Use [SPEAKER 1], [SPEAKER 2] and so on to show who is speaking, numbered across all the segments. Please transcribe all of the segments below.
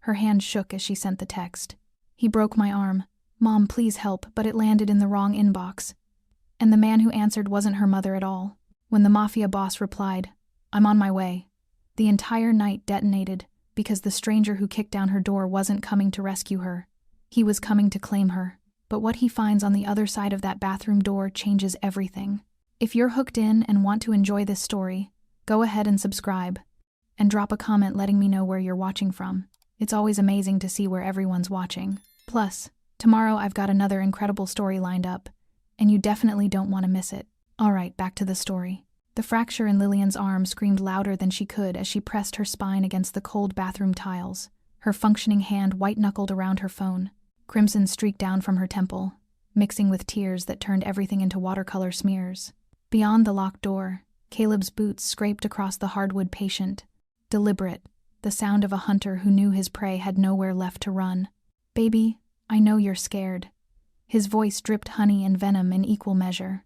[SPEAKER 1] Her hand shook as she sent the text. He broke my arm. Mom, please help, but it landed in the wrong inbox. And the man who answered wasn't her mother at all. When the Mafia boss replied, I'm on my way, the entire night detonated because the stranger who kicked down her door wasn't coming to rescue her. He was coming to claim her. But what he finds on the other side of that bathroom door changes everything. If you're hooked in and want to enjoy this story, go ahead and subscribe. And drop a comment letting me know where you're watching from. It's always amazing to see where everyone's watching. Plus, tomorrow I've got another incredible story lined up, and you definitely don't want to miss it. Alright, back to the story. The fracture in Lillian's arm screamed louder than she could as she pressed her spine against the cold bathroom tiles, her functioning hand white-knuckled around her phone. Crimson streaked down from her temple, mixing with tears that turned everything into watercolor smears. Beyond the locked door, Caleb's boots scraped across the hardwood pavement. Deliberate, the sound of a hunter who knew his prey had nowhere left to run. Baby, I know you're scared. His voice dripped honey and venom in equal measure.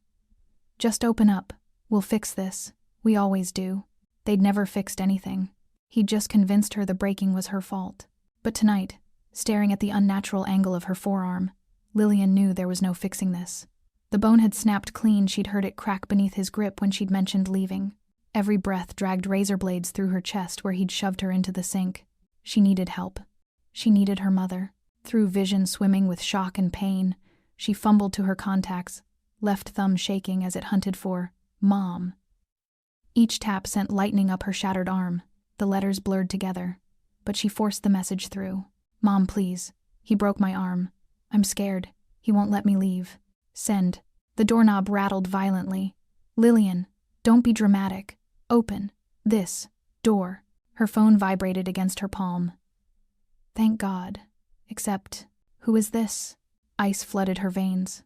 [SPEAKER 1] Just open up. We'll fix this. We always do. They'd never fixed anything. He'd just convinced her the breaking was her fault. But tonight, staring at the unnatural angle of her forearm, Lillian knew there was no fixing this. The bone had snapped clean. She'd heard it crack beneath his grip when she'd mentioned leaving. Every breath dragged razor blades through her chest where he'd shoved her into the sink. She needed help. She needed her mother. Through vision swimming with shock and pain, she fumbled to her contacts, left thumb shaking as it hunted for Mom. Each tap sent lightning up her shattered arm. The letters blurred together, but she forced the message through. Mom, please. He broke my arm. I'm scared. He won't let me leave. Send. The doorknob rattled violently. Lillian, don't be dramatic. Open. This. Door. Her phone vibrated against her palm. Thank God. Except, who is this? Ice flooded her veins.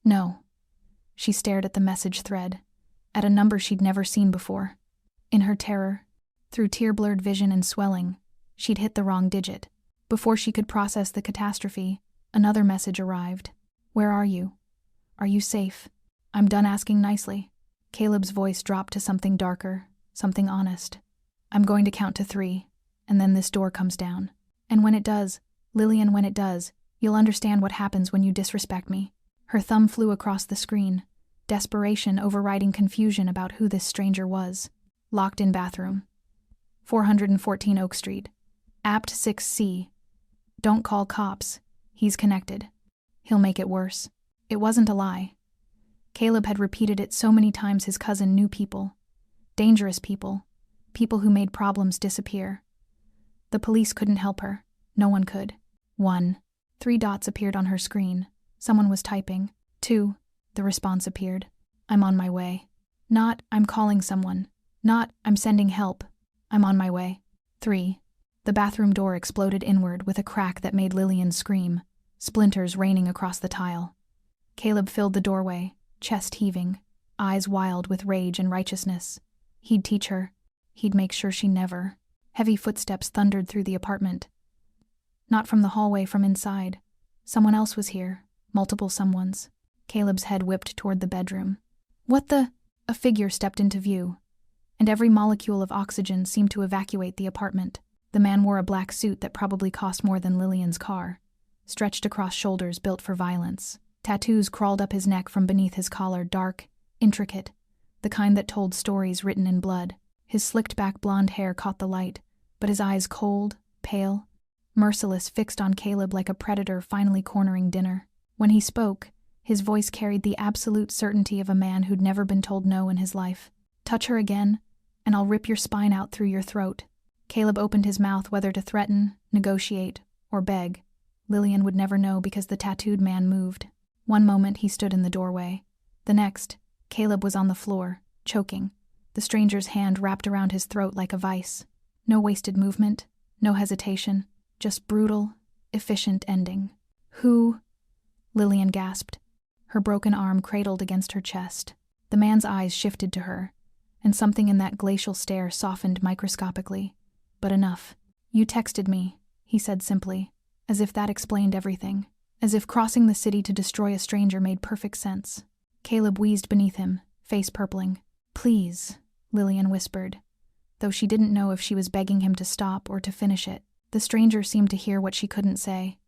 [SPEAKER 1] No. She stared at the message thread, at a number she'd never seen before. In her terror, through tear-blurred vision and swelling, she'd hit the wrong digit. Before she could process the catastrophe, another message arrived. Where are you? Are you safe? I'm done asking nicely. Caleb's voice dropped to something darker, something honest. I'm going to count to 3, and then this door comes down. And when it does, Lillian, when it does, you'll understand what happens when you disrespect me. Her thumb flew across the screen, desperation overriding confusion about who this stranger was. Locked in bathroom. 414 Oak Street. Apt 6C. Don't call cops. He's connected. He'll make it worse. It wasn't a lie. Caleb had repeated it so many times his cousin knew people. Dangerous people. People who made problems disappear. The police couldn't help her. No one could. 1. 3 dots appeared on her screen. Someone was typing. 2. The response appeared. I'm on my way. Not, I'm calling someone. Not, I'm sending help. I'm on my way. 3. The bathroom door exploded inward with a crack that made Lillian scream, splinters raining across the tile. Caleb filled the doorway, chest heaving, eyes wild with rage and righteousness. He'd teach her. He'd make sure she never. Heavy footsteps thundered through the apartment. Not from the hallway, from inside. Someone else was here. Multiple someones. Caleb's head whipped toward the bedroom. What the? A figure stepped into view, and every molecule of oxygen seemed to evacuate the apartment. The man wore a black suit that probably cost more than Lillian's car, stretched across shoulders built for violence. Tattoos crawled up his neck from beneath his collar, dark, intricate, the kind that told stories written in blood. His slicked-back blonde hair caught the light, but his eyes cold, pale, merciless, fixed on Caleb like a predator finally cornering dinner. When he spoke, his voice carried the absolute certainty of a man who'd never been told no in his life. Touch her again, and I'll rip your spine out through your throat. Caleb opened his mouth whether to threaten, negotiate, or beg. Lillian would never know because the tattooed man moved. One moment he stood in the doorway. The next, Caleb was on the floor, choking, the stranger's hand wrapped around his throat like a vice. No wasted movement, no hesitation, just brutal, efficient ending. Who? Lillian gasped, her broken arm cradled against her chest. The man's eyes shifted to her, and something in that glacial stare softened microscopically. But enough. You texted me, he said simply, as if that explained everything, as if crossing the city to destroy a stranger made perfect sense. Caleb wheezed beneath him, face purpling. Please, Lillian whispered, though she didn't know if she was begging him to stop or to finish it. The stranger seemed to hear what she couldn't say.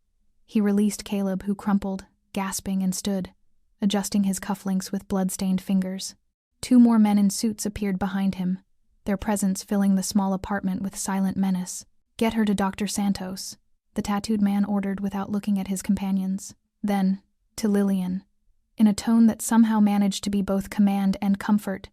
[SPEAKER 1] He released Caleb, who crumpled, gasping, and stood, adjusting his cufflinks with blood-stained fingers. 2 more men in suits appeared behind him, their presence filling the small apartment with silent menace. "Get her to Dr. Santos," the tattooed man ordered without looking at his companions. Then, to Lillian, in a tone that somehow managed to be both command and comfort,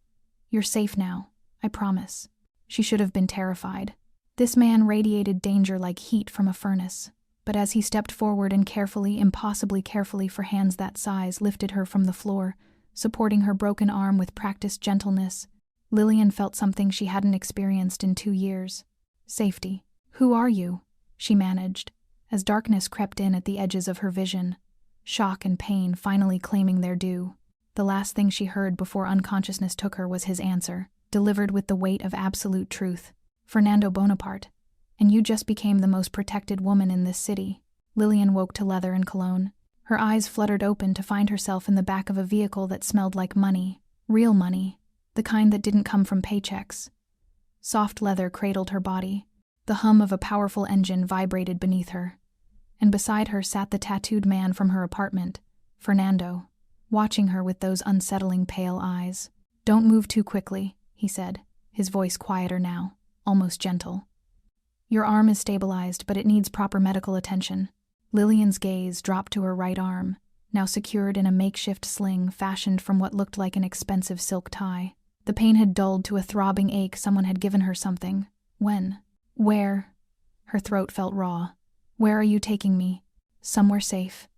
[SPEAKER 1] "You're safe now, I promise." She should have been terrified. This man radiated danger like heat from a furnace, but as he stepped forward and carefully, impossibly carefully for hands that size, lifted her from the floor, supporting her broken arm with practiced gentleness, Lillian felt something she hadn't experienced in 2 years. Safety. "Who are you?" she managed, as darkness crept in at the edges of her vision, shock and pain finally claiming their due. The last thing she heard before unconsciousness took her was his answer, delivered with the weight of absolute truth. "Fernando Bonaparte. And you just became the most protected woman in this city." Lillian woke to leather and cologne. Her eyes fluttered open to find herself in the back of a vehicle that smelled like money. Real money. The kind that didn't come from paychecks. Soft leather cradled her body. The hum of a powerful engine vibrated beneath her. And beside her sat the tattooed man from her apartment, Fernando, watching her with those unsettling pale eyes. "Don't move too quickly," he said, his voice quieter now, almost gentle. "Your arm is stabilized, but it needs proper medical attention." Lillian's gaze dropped to her right arm, now secured in a makeshift sling fashioned from what looked like an expensive silk tie. The pain had dulled to a throbbing ache. Someone had given her something. When? Where? Her throat felt raw. "Where are you taking me?" "Somewhere safe.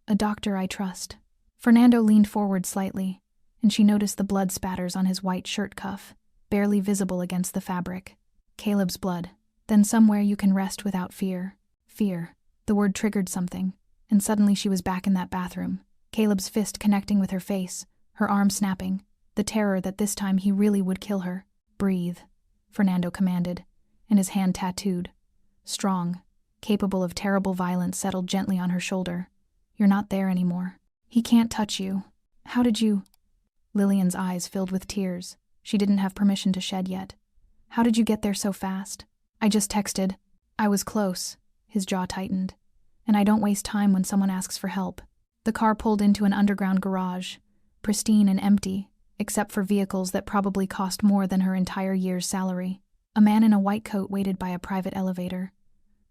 [SPEAKER 1] A doctor I trust." Fernando leaned forward slightly, and she noticed the blood spatters on his white shirt cuff, barely visible against the fabric. "Caleb's blood. Then somewhere you can rest without fear." Fear. The word triggered something, and suddenly she was back in that bathroom, Caleb's fist connecting with her face, her arm snapping, the terror that this time he really would kill her. "Breathe," Fernando commanded, and his hand tattooed, strong, capable of terrible violence, settled gently on her shoulder. "You're not there anymore. He can't touch you." "How did you—" Lillian's eyes filled with tears. She didn't have permission to shed yet. "How did you get there so fast?" "I just texted." "I was close." His jaw tightened. "And I don't waste time when someone asks for help." The car pulled into an underground garage, pristine and empty, except for vehicles that probably cost more than her entire year's salary. A man in a white coat waited by a private elevator,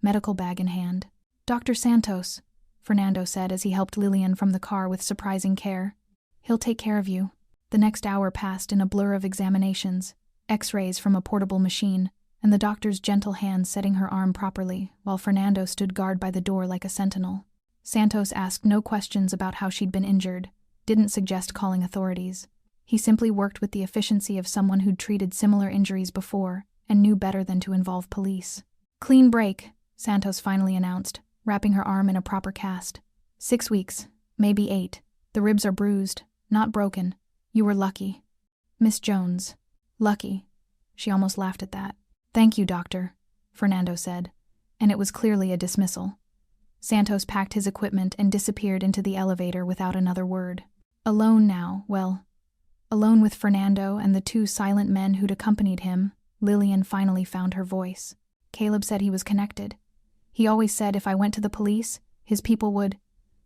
[SPEAKER 1] medical bag in hand. "Dr. Santos," Fernando said as he helped Lillian from the car with surprising care. "He'll take care of you." The next hour passed in a blur of examinations, x-rays from a portable machine, and the doctor's gentle hand setting her arm properly, while Fernando stood guard by the door like a sentinel. Santos asked no questions about how she'd been injured, didn't suggest calling authorities. He simply worked with the efficiency of someone who'd treated similar injuries before and knew better than to involve police. "Clean break," Santos finally announced, wrapping her arm in a proper cast. 6 weeks, maybe 8. The ribs are bruised, not broken. You were lucky." "Miss Jones." "Lucky." She almost laughed at that. "Thank you, doctor," Fernando said, and it was clearly a dismissal. Santos packed his equipment and disappeared into the elevator without another word. Alone now, well, alone with Fernando and the 2 silent men who'd accompanied him, Lillian finally found her voice. "Caleb said he was connected. He always said if I went to the police, his people would—"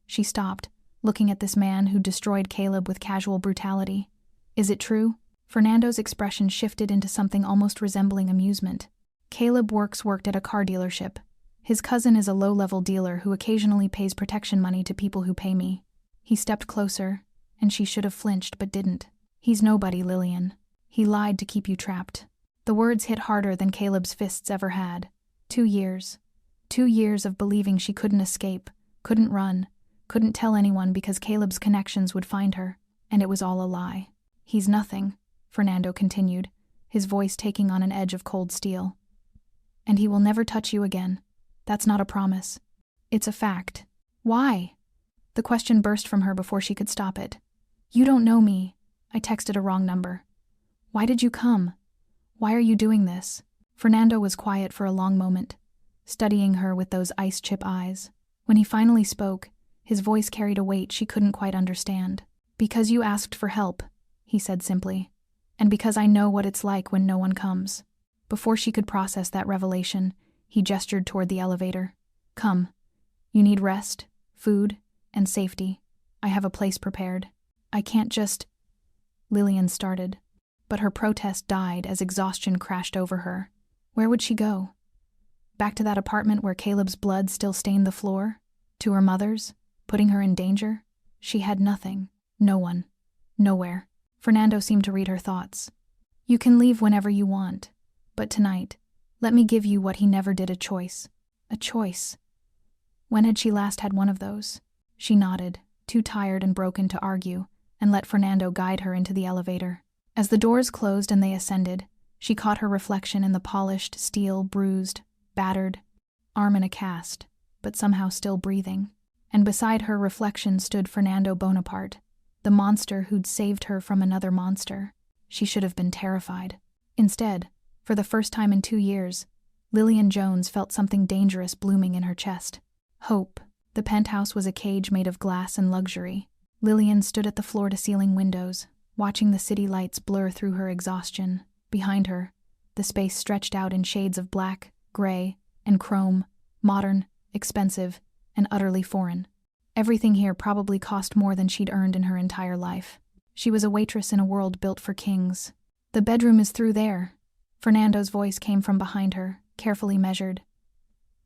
[SPEAKER 1] She stopped, looking at this man who'd destroyed Caleb with casual brutality. "Is it true?" Fernando's expression shifted into something almost resembling amusement. "Caleb worked at a car dealership. His cousin is a low-level dealer who occasionally pays protection money to people who pay me." He stepped closer, and she should have flinched but didn't. "He's nobody, Lillian. He lied to keep you trapped." The words hit harder than Caleb's fists ever had. 2 years. 2 years of believing she couldn't escape, couldn't run, couldn't tell anyone because Caleb's connections would find her, and it was all a lie. "He's nothing," Fernando continued, his voice taking on an edge of cold steel. "And he will never touch you again. That's not a promise. It's a fact." "Why?" The question burst from her before she could stop it. "You don't know me. I texted a wrong number. Why did you come? Why are you doing this?" Fernando was quiet for a long moment, studying her with those ice-chip eyes. When he finally spoke, his voice carried a weight she couldn't quite understand. "Because you asked for help," he said simply. "And because I know what it's like when no one comes." Before she could process that revelation, He gestured toward the elevator. Come. You need rest, food, and safety. I have a place prepared. I can't just... Lillian started, but her protest died as exhaustion crashed over her. Where would she go? Back to that apartment where Caleb's blood still stained the floor? To her mother's, putting her in danger? She had nothing, no one, nowhere. Fernando seemed to read her thoughts. You can leave whenever you want, but tonight, let me give you what he never did, a choice. A choice. When had she last had one of those? She nodded, too tired and broken to argue, and let Fernando guide her into the elevator. As the doors closed and they ascended, she caught her reflection in the polished, steel, bruised, battered, arm in a cast, but somehow still breathing. And beside her reflection stood Fernando Bonaparte, the monster who'd saved her from another monster. She should have been terrified. Instead, for the first time in 2 years, Lillian Jones felt something dangerous blooming in her chest. Hope. The penthouse was a cage made of glass and luxury. Lillian stood at the floor-to-ceiling windows, watching the city lights blur through her exhaustion. Behind her, the space stretched out in shades of black, gray, and chrome, modern, expensive, and utterly foreign. Everything here probably cost more than she'd earned in her entire life. She was a waitress in a world built for kings. The bedroom is through there. Fernando's voice came from behind her, carefully measured.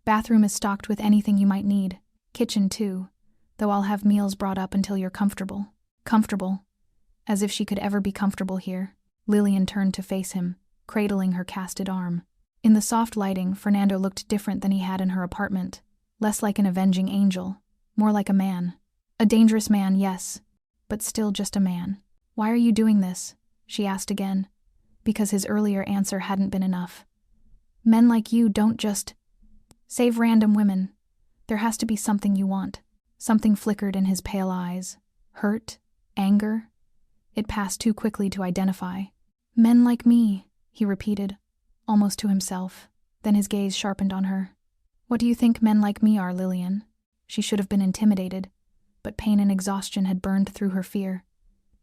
[SPEAKER 1] Bathroom is stocked with anything you might need. Kitchen too, though I'll have meals brought up until you're comfortable. Comfortable. As if she could ever be comfortable here. Lillian turned to face him, cradling her casted arm. In the soft lighting, Fernando looked different than he had in her apartment. Less like an avenging angel, more like a man. A dangerous man, yes, but still just a man. Why are you doing this? She asked again, because his earlier answer hadn't been enough. Men like you don't just save random women. There has to be something you want. Something flickered in his pale eyes. Hurt? Anger? It passed too quickly to identify. Men like me, he repeated, almost to himself. Then his gaze sharpened on her. What do you think men like me are, Lillian? She should have been intimidated, but pain and exhaustion had burned through her fear.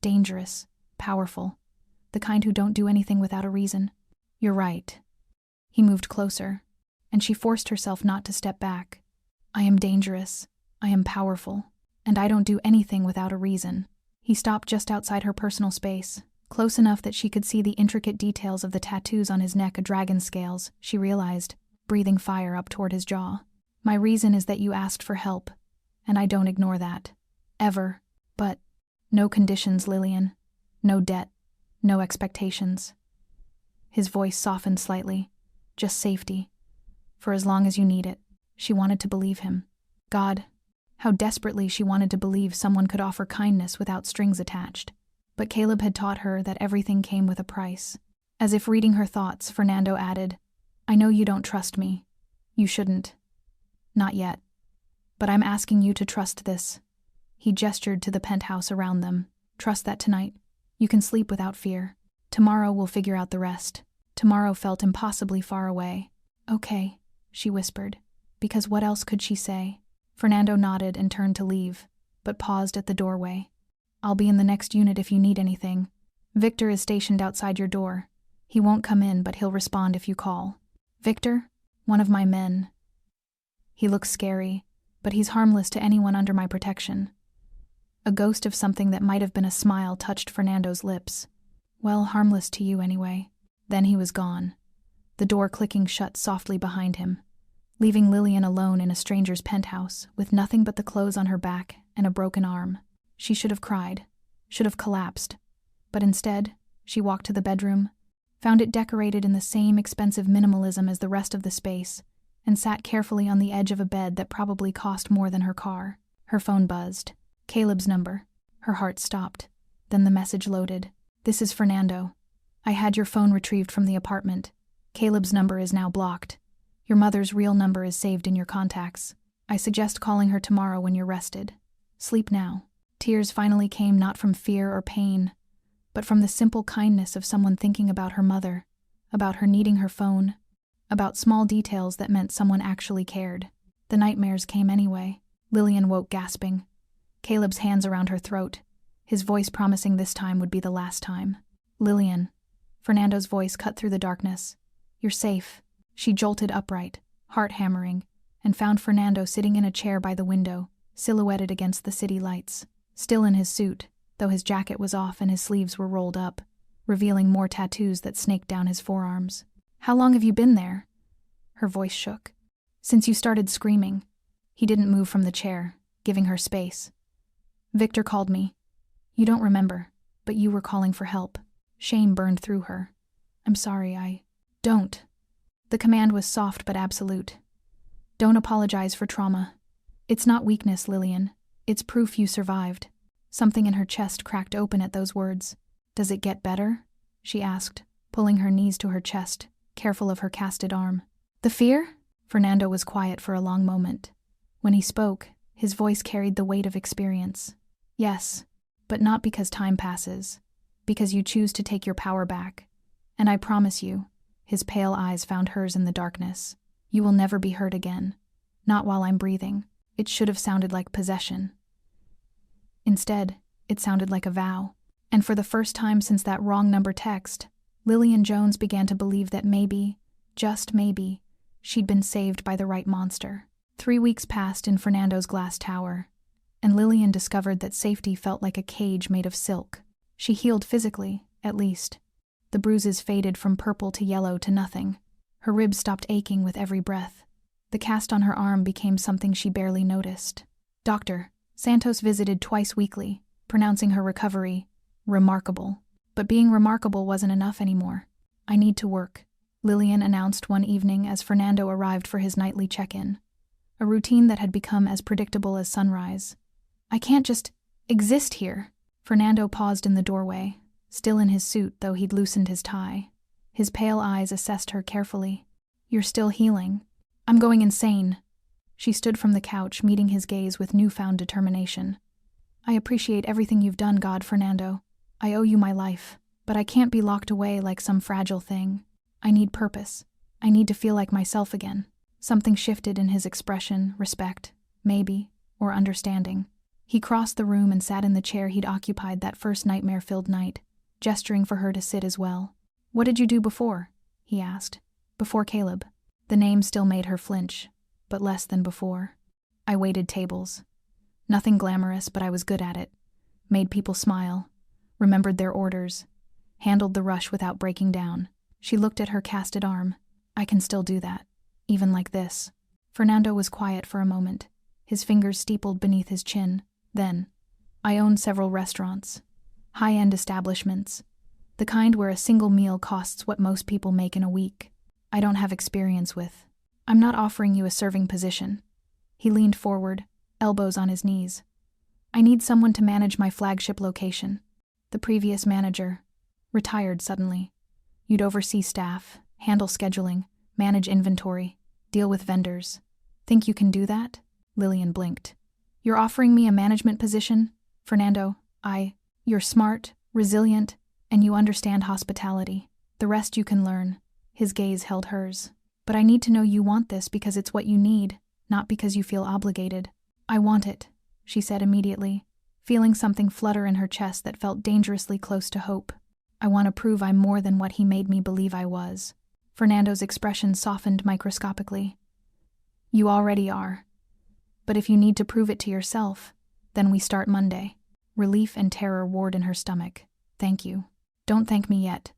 [SPEAKER 1] Dangerous, powerful, the kind who don't do anything without a reason. You're right. He moved closer, and she forced herself not to step back. I am dangerous, I am powerful, and I don't do anything without a reason. He stopped just outside her personal space, close enough that she could see the intricate details of the tattoos on his neck, a dragon scales, she realized, breathing fire up toward his jaw. My reason is that you asked for help, and I don't ignore that. Ever. But no conditions, Lillian. No debt. No expectations. His voice softened slightly. Just safety. For as long as you need it. She wanted to believe him. God, how desperately she wanted to believe someone could offer kindness without strings attached. But Caleb had taught her that everything came with a price. As if reading her thoughts, Fernando added, I know you don't trust me. You shouldn't. Not yet. But I'm asking you to trust this. He gestured to the penthouse around them. Trust that tonight, you can sleep without fear. Tomorrow we'll figure out the rest. Tomorrow felt impossibly far away. Okay, she whispered, because what else could she say? Fernando nodded and turned to leave, but paused at the doorway. I'll be in the next unit if you need anything. Victor is stationed outside your door. He won't come in, but he'll respond if you call. Victor? One of my men. He looks scary, but he's harmless to anyone under my protection. A ghost of something that might have been a smile touched Fernando's lips. Well, harmless to you anyway. Then he was gone, the door clicking shut softly behind him, leaving Lillian alone in a stranger's penthouse with nothing but the clothes on her back and a broken arm. She should have cried, should have collapsed, but instead, she walked to the bedroom, found it decorated in the same expensive minimalism as the rest of the space, and sat carefully on the edge of a bed that probably cost more than her car. Her phone buzzed. Caleb's number. Her heart stopped. Then the message loaded. This is Fernando. I had your phone retrieved from the apartment. Caleb's number is now blocked. Your mother's real number is saved in your contacts. I suggest calling her tomorrow when you're rested. Sleep now. Tears finally came not from fear or pain, but from the simple kindness of someone thinking about her mother, about her needing her phone, about small details that meant someone actually cared. The nightmares came anyway. Lillian woke gasping. Caleb's hands around her throat, his voice promising this time would be the last time. Lillian. Fernando's voice cut through the darkness. You're safe. She jolted upright, heart hammering, and found Fernando sitting in a chair by the window, silhouetted against the city lights, still in his suit, though his jacket was off and his sleeves were rolled up, revealing more tattoos that snaked down his forearms. "How long have you been there?" Her voice shook. "Since you started screaming." He didn't move from the chair, giving her space. "Victor called me. You don't remember, but you were calling for help." Shame burned through her. "I'm sorry, Don't." The command was soft but absolute. "Don't apologize for trauma. It's not weakness, Lillian. It's proof you survived." Something in her chest cracked open at those words. "Does it get better?" she asked, pulling her knees to her chest, careful of her casted arm. "The fear?" Fernando was quiet for a long moment. When he spoke, his voice carried the weight of experience. "Yes, but not because time passes. Because you choose to take your power back. And I promise you," his pale eyes found hers in the darkness, "you will never be hurt again. Not while I'm breathing." It should have sounded like possession. Instead, it sounded like a vow. And for the first time since that wrong number text, Lillian Jones began to believe that maybe, just maybe, she'd been saved by the right monster. 3 weeks passed in Fernando's glass tower, and Lillian discovered that safety felt like a cage made of silk. She healed physically, at least. The bruises faded from purple to yellow to nothing. Her ribs stopped aching with every breath. The cast on her arm became something she barely noticed. Dr. Santos visited twice weekly, pronouncing her recovery remarkable. But being remarkable wasn't enough anymore. "I need to work," Lillian announced one evening as Fernando arrived for his nightly check-in. A routine that had become as predictable as sunrise. "I can't just exist here." Fernando paused in the doorway, still in his suit though he'd loosened his tie. His pale eyes assessed her carefully. "You're still healing." "I'm going insane." She stood from the couch, meeting his gaze with newfound determination. "I appreciate everything you've done, God, Fernando. I owe you my life, but I can't be locked away like some fragile thing. I need purpose. I need to feel like myself again." Something shifted in his expression, respect, maybe, or understanding. He crossed the room and sat in the chair he'd occupied that first nightmare-filled night, gesturing for her to sit as well. "What did you do before?" he asked. "Before Caleb." The name still made her flinch, but less than before. "I waited tables. Nothing glamorous, but I was good at it. Made people smile, remembered their orders, handled the rush without breaking down." She looked at her casted arm. "I can still do that, even like this." Fernando was quiet for a moment, his fingers steepled beneath his chin. Then, "I own several restaurants. High-end establishments. The kind where a single meal costs what most people make in a week. I don't have experience with. I'm not offering you a serving position." He leaned forward, elbows on his knees. "I need someone to manage my flagship location. The previous manager retired suddenly. You'd oversee staff, handle scheduling, manage inventory, deal with vendors. Think you can do that?" Lillian blinked. "You're offering me a management position? Fernando, you're smart, resilient, and you understand hospitality. The rest you can learn." His gaze held hers. "But I need to know you want this because it's what you need, not because you feel obligated." "I want it," she said immediately, feeling something flutter in her chest that felt dangerously close to hope. "I want to prove I'm more than what he made me believe I was." Fernando's expression softened microscopically. "You already are. But if you need to prove it to yourself, then we start Monday." Relief and terror warred in her stomach. "Thank you." "Don't thank me yet.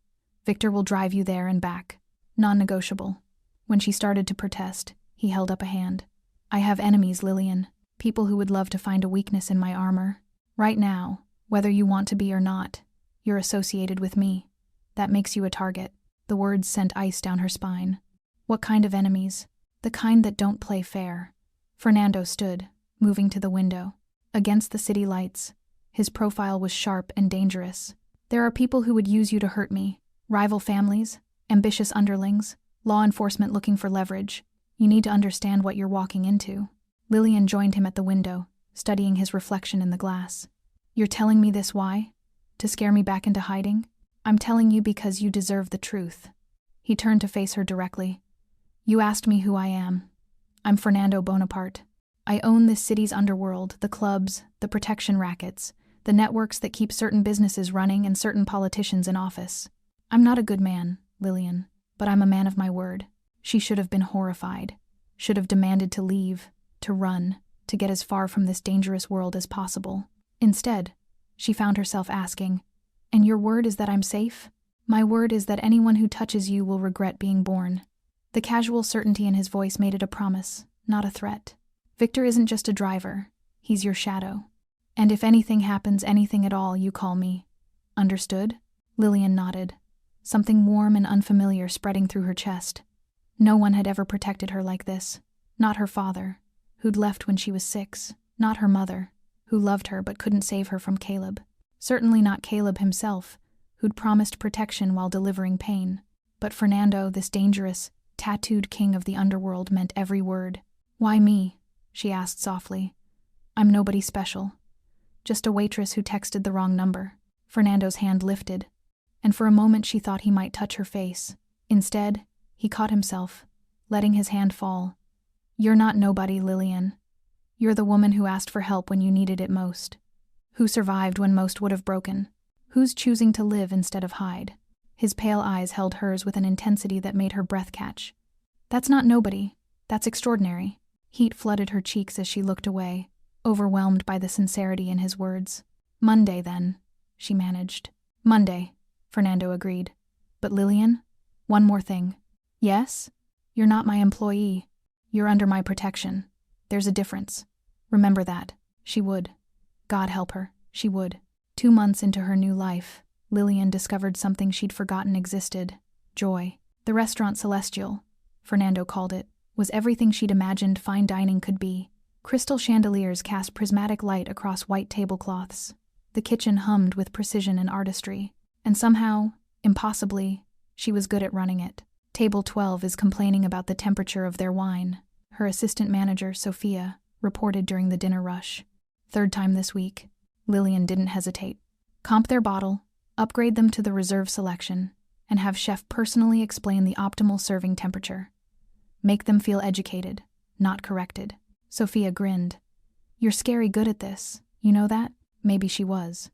[SPEAKER 1] Victor will drive you there and back. Non-negotiable." When she started to protest, he held up a hand. "I have enemies, Lillian. People who would love to find a weakness in my armor. Right now, whether you want to be or not, you're associated with me. That makes you a target." The words sent ice down her spine. "What kind of enemies?" "The kind that don't play fair." Fernando stood, moving to the window. Against the city lights, his profile was sharp and dangerous. "There are people who would use you to hurt me. Rival families, ambitious underlings, law enforcement looking for leverage. You need to understand what you're walking into." Lillian joined him at the window, studying his reflection in the glass. "You're telling me this why? To scare me back into hiding?" "I'm telling you because you deserve the truth." He turned to face her directly. "You asked me who I am. I'm Fernando Bonaparte. I own this city's underworld, the clubs, the protection rackets, the networks that keep certain businesses running and certain politicians in office. I'm not a good man, Lillian, but I'm a man of my word." She should have been horrified. should have demanded to leave, to run, to get as far from this dangerous world as possible. Instead, she found herself asking, "And your word is that I'm safe?" "My word is that anyone who touches you will regret being born." The casual certainty in his voice made it a promise, not a threat. "Victor isn't just a driver, he's your shadow. And if anything happens, anything at all, you call me. Understood?" Lillian nodded, something warm and unfamiliar spreading through her chest. No one had ever protected her like this. Not her father, who'd left when she was 6. Not her mother, who loved her but couldn't save her from Caleb. Certainly not Caleb himself, who'd promised protection while delivering pain. But Fernando, this dangerous, tattooed king of the underworld, meant every word. "Why me?" she asked softly. "I'm nobody special. Just a waitress who texted the wrong number." Fernando's hand lifted, and for a moment she thought he might touch her face. Instead, he caught himself, letting his hand fall. "You're not nobody, Lillian. You're the woman who asked for help when you needed it most. Who survived when most would have broken. Who's choosing to live instead of hide." His pale eyes held hers with an intensity that made her breath catch. "That's not nobody. That's extraordinary." Heat flooded her cheeks as she looked away, overwhelmed by the sincerity in his words. "Monday, then," she managed. "Monday," Fernando agreed. "But Lillian, one more thing." "Yes? You're not my employee. You're under my protection. There's a difference. Remember that." She would. God help her, she would. 2 months into her new life, Lillian discovered something she'd forgotten existed: joy. The restaurant Celestial, Fernando called it, was everything she'd imagined fine dining could be. Crystal chandeliers cast prismatic light across white tablecloths. The kitchen hummed with precision and artistry. And somehow, impossibly, she was good at running it. Table 12 is complaining about the temperature of their wine, her assistant manager, Sophia, reported during the dinner rush. 3rd time this week. Lillian didn't hesitate. Comp their bottle, upgrade them to the reserve selection, and have chef personally explain the optimal serving temperature. Make them feel educated, not corrected. Sophia grinned. "You're scary good at this, you know that?" Maybe she was.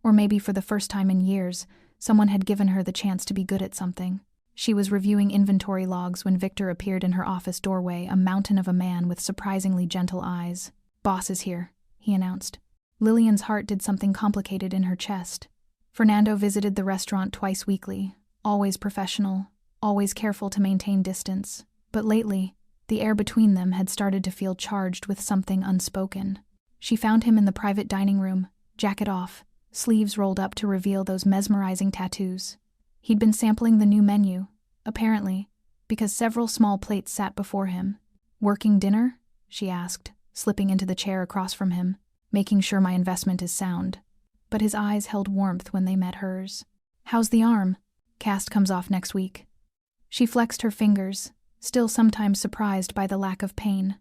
[SPEAKER 1] Or maybe for the first time in years, someone had given her the chance to be good at something. She was reviewing inventory logs when Victor appeared in her office doorway, a mountain of a man with surprisingly gentle eyes. "Boss is here," he announced. Lillian's heart did something complicated in her chest. Fernando visited the restaurant twice weekly, always professional, always careful to maintain distance. But lately, the air between them had started to feel charged with something unspoken. She found him in the private dining room, jacket off, sleeves rolled up to reveal those mesmerizing tattoos. He'd been sampling the new menu, apparently, because several small plates sat before him. "Working dinner?" she asked, slipping into the chair across from him, making sure my investment is sound. But his eyes held warmth when they met hers. "How's the arm?" "Cast comes off next week." She flexed her fingers, still sometimes surprised by the lack of pain.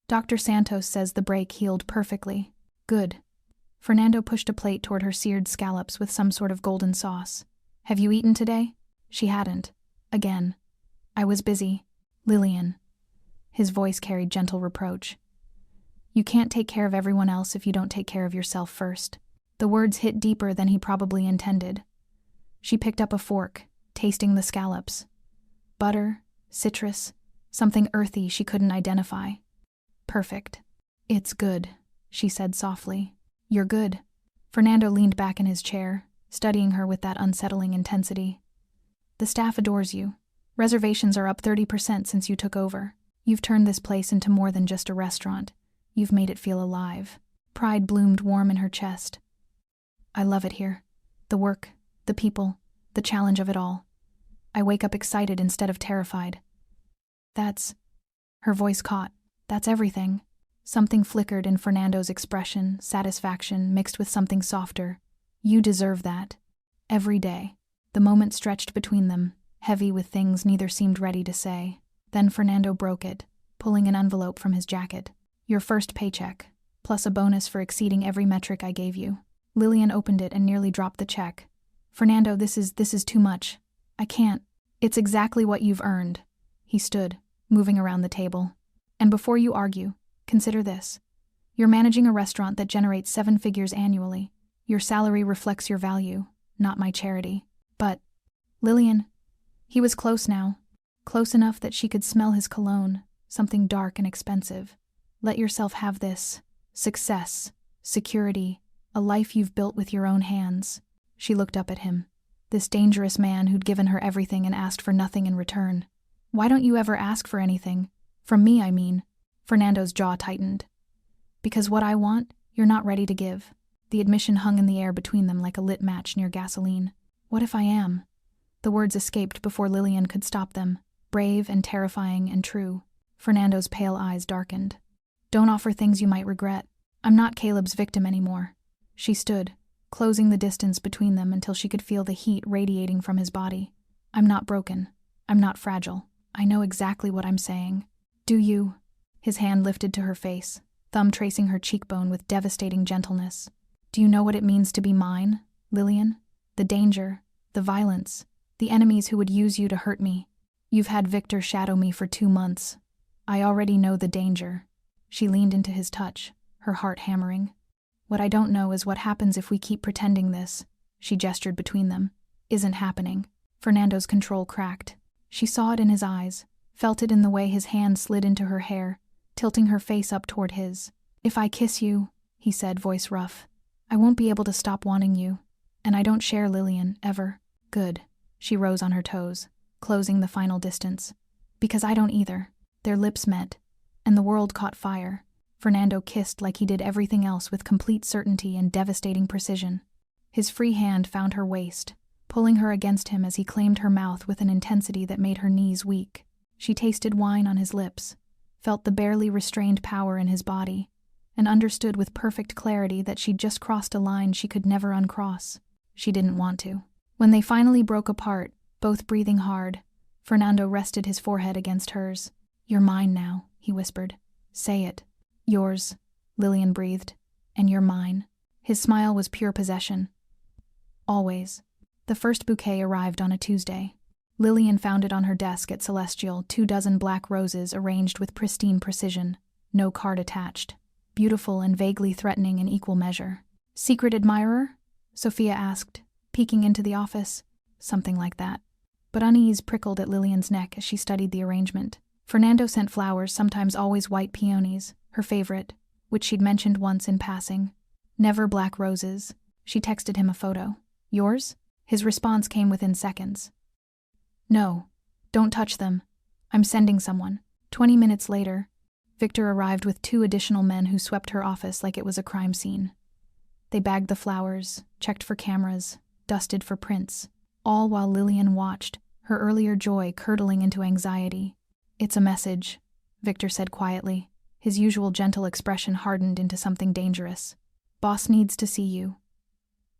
[SPEAKER 1] "Dr. Santos says the break healed perfectly." "Good." Fernando pushed a plate toward her seared scallops with some sort of golden sauce. "Have you eaten today?" She hadn't. Again. "I was busy." "Lillian." His voice carried gentle reproach. "You can't take care of everyone else if you don't take care of yourself first." The words hit deeper than he probably intended. She picked up a fork, tasting the scallops. Butter, citrus, something earthy she couldn't identify. "Perfect." "It's good," she said softly. "You're good." Fernando leaned back in his chair, studying her with that unsettling intensity. "The staff adores you. Reservations are up 30% since you took over. You've turned this place into more than just a restaurant. You've made it feel alive." Pride bloomed warm in her chest. "I love it here. The work, the people, the challenge of it all. I wake up excited instead of terrified." "That's..." Her voice caught. "That's everything." Something flickered in Fernando's expression, satisfaction mixed with something softer. "You deserve that. Every day." The moment stretched between them, heavy with things neither seemed ready to say. Then Fernando broke it, pulling an envelope from his jacket. "Your first paycheck, plus a bonus for exceeding every metric I gave you." Lillian opened it and nearly dropped the check. "Fernando, this is too much. I can't." "It's exactly what you've earned." He stood, moving around the table. "And before you argue, consider this. You're managing a restaurant that generates 7 figures annually. Your salary reflects your value, not my charity." "But..." "Lillian." He was close now. Close enough that she could smell his cologne, something dark and expensive. Let yourself have this. Success, security, a life you've built with your own hands. She looked up at him. This dangerous man who'd given her everything and asked for nothing in return. Why don't you ever ask for anything? From me, I mean. Fernando's jaw tightened. Because what I want, you're not ready to give. The admission hung in the air between them like a lit match near gasoline. What if I am? The words escaped before Lillian could stop them, brave and terrifying and true. Fernando's pale eyes darkened. Don't offer things you might regret. I'm not Caleb's victim anymore. She stood, closing the distance between them until she could feel the heat radiating from his body. I'm not broken. I'm not fragile. I know exactly what I'm saying. Do you? His hand lifted to her face, thumb tracing her cheekbone with devastating gentleness. Do you know what it means to be mine, Lillian? The danger, the violence, the enemies who would use you to hurt me. You've had Victor shadow me for 2 months. I already know the danger. She leaned into his touch, her heart hammering. What I don't know is what happens if we keep pretending this, she gestured between them, isn't happening. Fernando's control cracked. She saw it in his eyes, felt it in the way his hand slid into her hair, tilting her face up toward his. If I kiss you, he said, voice rough, I won't be able to stop wanting you. And I don't share Lillian, ever. Good. She rose on her toes, closing the final distance. Because I don't either. Their lips met, and the world caught fire. Fernando kissed like he did everything else with complete certainty and devastating precision. His free hand found her waist, pulling her against him as he claimed her mouth with an intensity that made her knees weak. She tasted wine on his lips, felt the barely restrained power in his body, and understood with perfect clarity that she'd just crossed a line she could never uncross. She didn't want to. When they finally broke apart, both breathing hard, Fernando rested his forehead against hers. You're mine now, he whispered. Say it. Yours, Lillian breathed. And you're mine. His smile was pure possession. Always. The first bouquet arrived on a Tuesday. Lillian found it on her desk at Celestial, 24 black roses arranged with pristine precision, no card attached. Beautiful and vaguely threatening in equal measure. Secret admirer? Sophia asked, peeking into the office. Something like that. But unease prickled at Lillian's neck as she studied the arrangement. Fernando sent flowers, sometimes always white peonies, her favorite, which she'd mentioned once in passing. Never black roses. She texted him a photo. Yours? His response came within seconds. No. Don't touch them. I'm sending someone. 20 minutes later, Victor arrived with 2 additional men who swept her office like it was a crime scene. They bagged the flowers, checked for cameras, dusted for prints, all while Lillian watched, her earlier joy curdling into anxiety. It's a message, Victor said quietly. His usual gentle expression hardened into something dangerous. Boss needs to see you.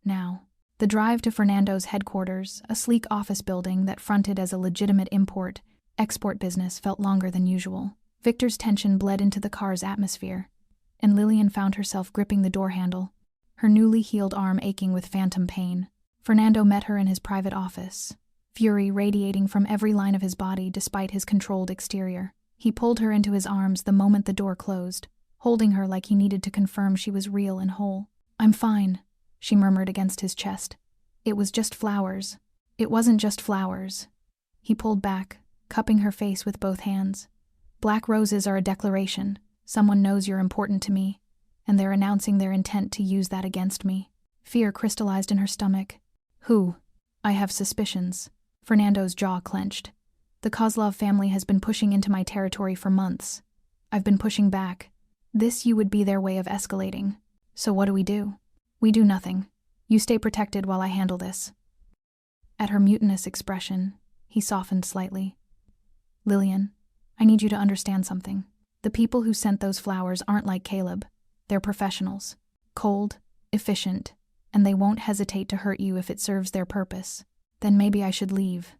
[SPEAKER 1] Now. The drive to Fernando's headquarters, a sleek office building that fronted as a legitimate import-export business, felt longer than usual. Victor's tension bled into the car's atmosphere, and Lillian found herself gripping the door handle, her newly healed arm aching with phantom pain. Fernando met her in his private office, fury radiating from every line of his body despite his controlled exterior. He pulled her into his arms the moment the door closed, holding her like he needed to confirm she was real and whole. I'm fine, she murmured against his chest. It was just flowers. It wasn't just flowers. He pulled back, cupping her face with both hands. Black roses are a declaration. Someone knows you're important to me, and they're announcing their intent to use that against me. Fear crystallized in her stomach. Who? I have suspicions. Fernando's jaw clenched. The Kozlov family has been pushing into my territory for months. I've been pushing back. This would be their way of escalating. So what do? We do nothing. You stay protected while I handle this. At her mutinous expression, he softened slightly. Lillian, I need you to understand something. The people who sent those flowers aren't like Caleb. They're professionals. Cold, efficient, and they won't hesitate to hurt you if it serves their purpose. Then maybe I should leave.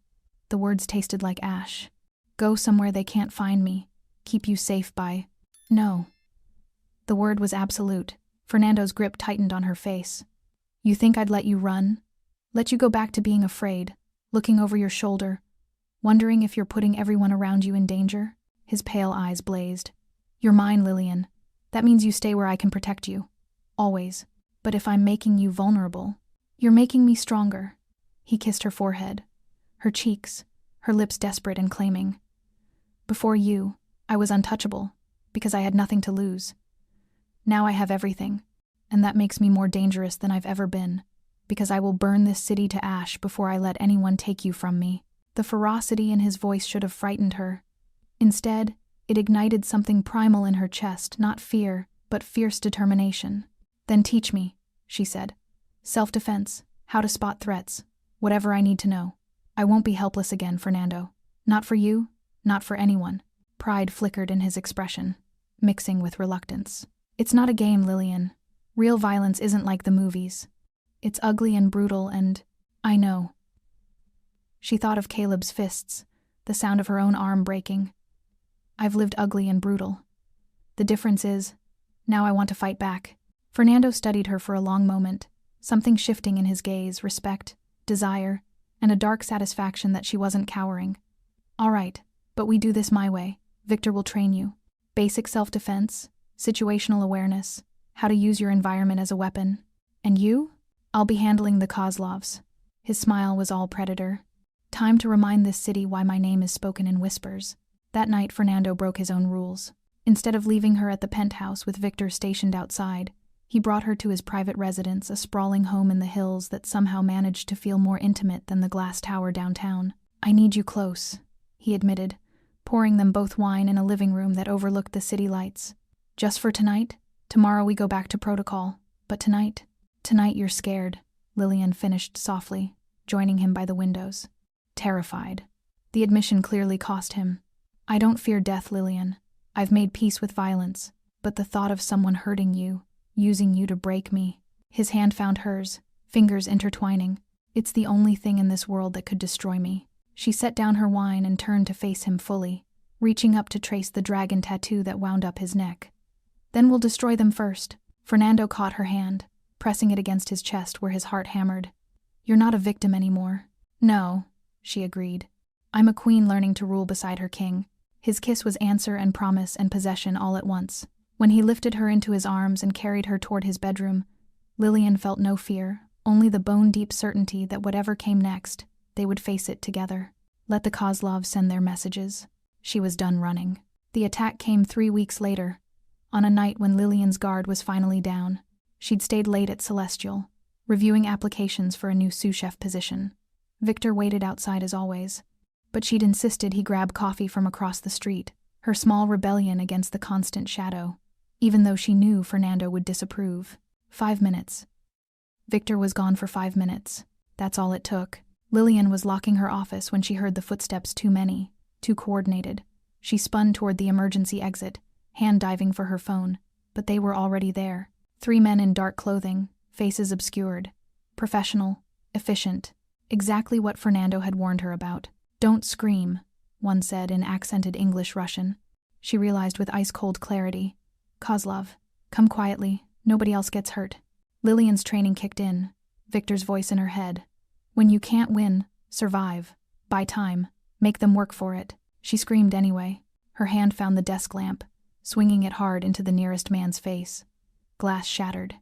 [SPEAKER 1] The words tasted like ash. Go somewhere they can't find me. Keep you safe by... No. The word was absolute. Fernando's grip tightened on her face. You think I'd let you run? Let you go back to being afraid, looking over your shoulder, wondering if you're putting everyone around you in danger? His pale eyes blazed. You're mine, Lillian. That means you stay where I can protect you. Always. But if I'm making you vulnerable, you're making me stronger. He kissed her forehead, her cheeks, her lips desperate and claiming. Before you, I was untouchable, because I had nothing to lose. Now I have everything, and that makes me more dangerous than I've ever been, because I will burn this city to ash before I let anyone take you from me." The ferocity in his voice should have frightened her. Instead, it ignited something primal in her chest, not fear, but fierce determination. "Then teach me," she said. "Self-defense, how to spot threats, whatever I need to know. I won't be helpless again, Fernando. Not for you, not for anyone." Pride flickered in his expression, mixing with reluctance. "It's not a game, Lillian. Real violence isn't like the movies. It's ugly and brutal and I know." She thought of Caleb's fists, the sound of her own arm breaking. "I've lived ugly and brutal. The difference is, now I want to fight back." Fernando studied her for a long moment, something shifting in his gaze, respect, desire, and a dark satisfaction that she wasn't cowering. "All right, but we do this my way. Victor will train you. Basic self-defense, situational awareness, how to use your environment as a weapon. And you? I'll be handling the Kozlovs." His smile was all predator. "Time to remind this city why my name is spoken in whispers." That night, Fernando broke his own rules. Instead of leaving her at the penthouse with Victor stationed outside, he brought her to his private residence, a sprawling home in the hills that somehow managed to feel more intimate than the glass tower downtown. "I need you close," he admitted, pouring them both wine in a living room that overlooked the city lights. "Just for tonight? Tomorrow we go back to protocol. But tonight you're scared," Lillian finished softly, joining him by the windows. Terrified. The admission clearly cost him. "I don't fear death, Lillian. I've made peace with violence, but the thought of someone hurting you, using you to break me." His hand found hers, fingers intertwining. "It's the only thing in this world that could destroy me." She set down her wine and turned to face him fully, reaching up to trace the dragon tattoo that wound up his neck. "Then we'll destroy them first." Fernando caught her hand, pressing it against his chest where his heart hammered. "You're not a victim anymore." "No," she agreed. "I'm a queen learning to rule beside her king." His kiss was answer and promise and possession all at once. When he lifted her into his arms and carried her toward his bedroom, Lillian felt no fear, only the bone-deep certainty that whatever came next, they would face it together. Let the Kozlovs send their messages. She was done running. The attack came 3 weeks later, on a night when Lillian's guard was finally down. She'd stayed late at Celestial, reviewing applications for a new sous chef position. Victor waited outside as always, but she'd insisted he grab coffee from across the street, her small rebellion against the constant shadow, even though she knew Fernando would disapprove. 5 minutes. Victor was gone for 5 minutes. That's all it took. Lillian was locking her office when she heard the footsteps too many, too coordinated. She spun toward the emergency exit, hand diving for her phone, but they were already there. 3 men in dark clothing, faces obscured. Professional, efficient, exactly what Fernando had warned her about. "Don't scream," one said in accented English Russian. She realized with ice-cold clarity. "Kozlov, come quietly, nobody else gets hurt." Lillian's training kicked in, Victor's voice in her head. "When you can't win, survive. Buy time. Make them work for it." She screamed anyway. Her hand found the desk lamp, swinging it hard into the nearest man's face. Glass shattered.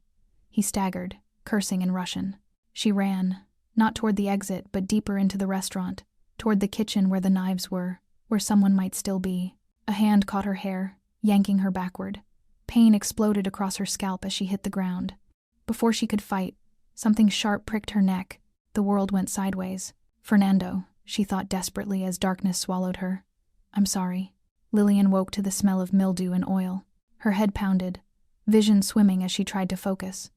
[SPEAKER 1] He staggered, cursing in Russian. She ran, not toward the exit, but deeper into the restaurant, toward the kitchen where the knives were, where someone might still be. A hand caught her hair, yanking her backward. Pain exploded across her scalp as she hit the ground. Before she could fight, something sharp pricked her neck. The world went sideways. "Fernando," she thought desperately as darkness swallowed her. "I'm sorry." Lillian woke to the smell of mildew and oil. Her head pounded, vision swimming as she tried to focus.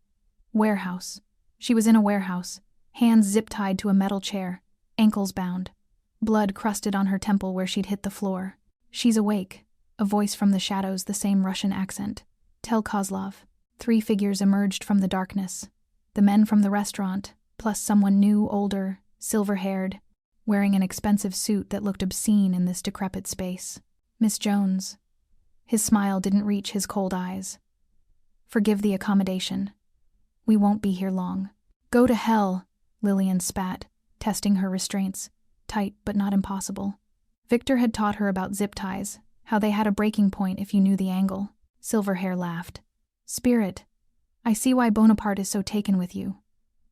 [SPEAKER 1] Warehouse. She was in a warehouse, hands zip-tied to a metal chair, ankles bound. Blood crusted on her temple where she'd hit the floor. "She's awake." A voice from the shadows, the same Russian accent. "Tell Kozlov." 3 figures emerged from the darkness. The men from the restaurant, plus someone new, older, silver-haired, wearing an expensive suit that looked obscene in this decrepit space. "Miss Jones." His smile didn't reach his cold eyes. "Forgive the accommodation. We won't be here long." "Go to hell," Lillian spat, testing her restraints. Tight, but not impossible. Victor had taught her about zip ties, how they had a breaking point if you knew the angle. Silverhair laughed. "Spirit, I see why Bonaparte is so taken with you.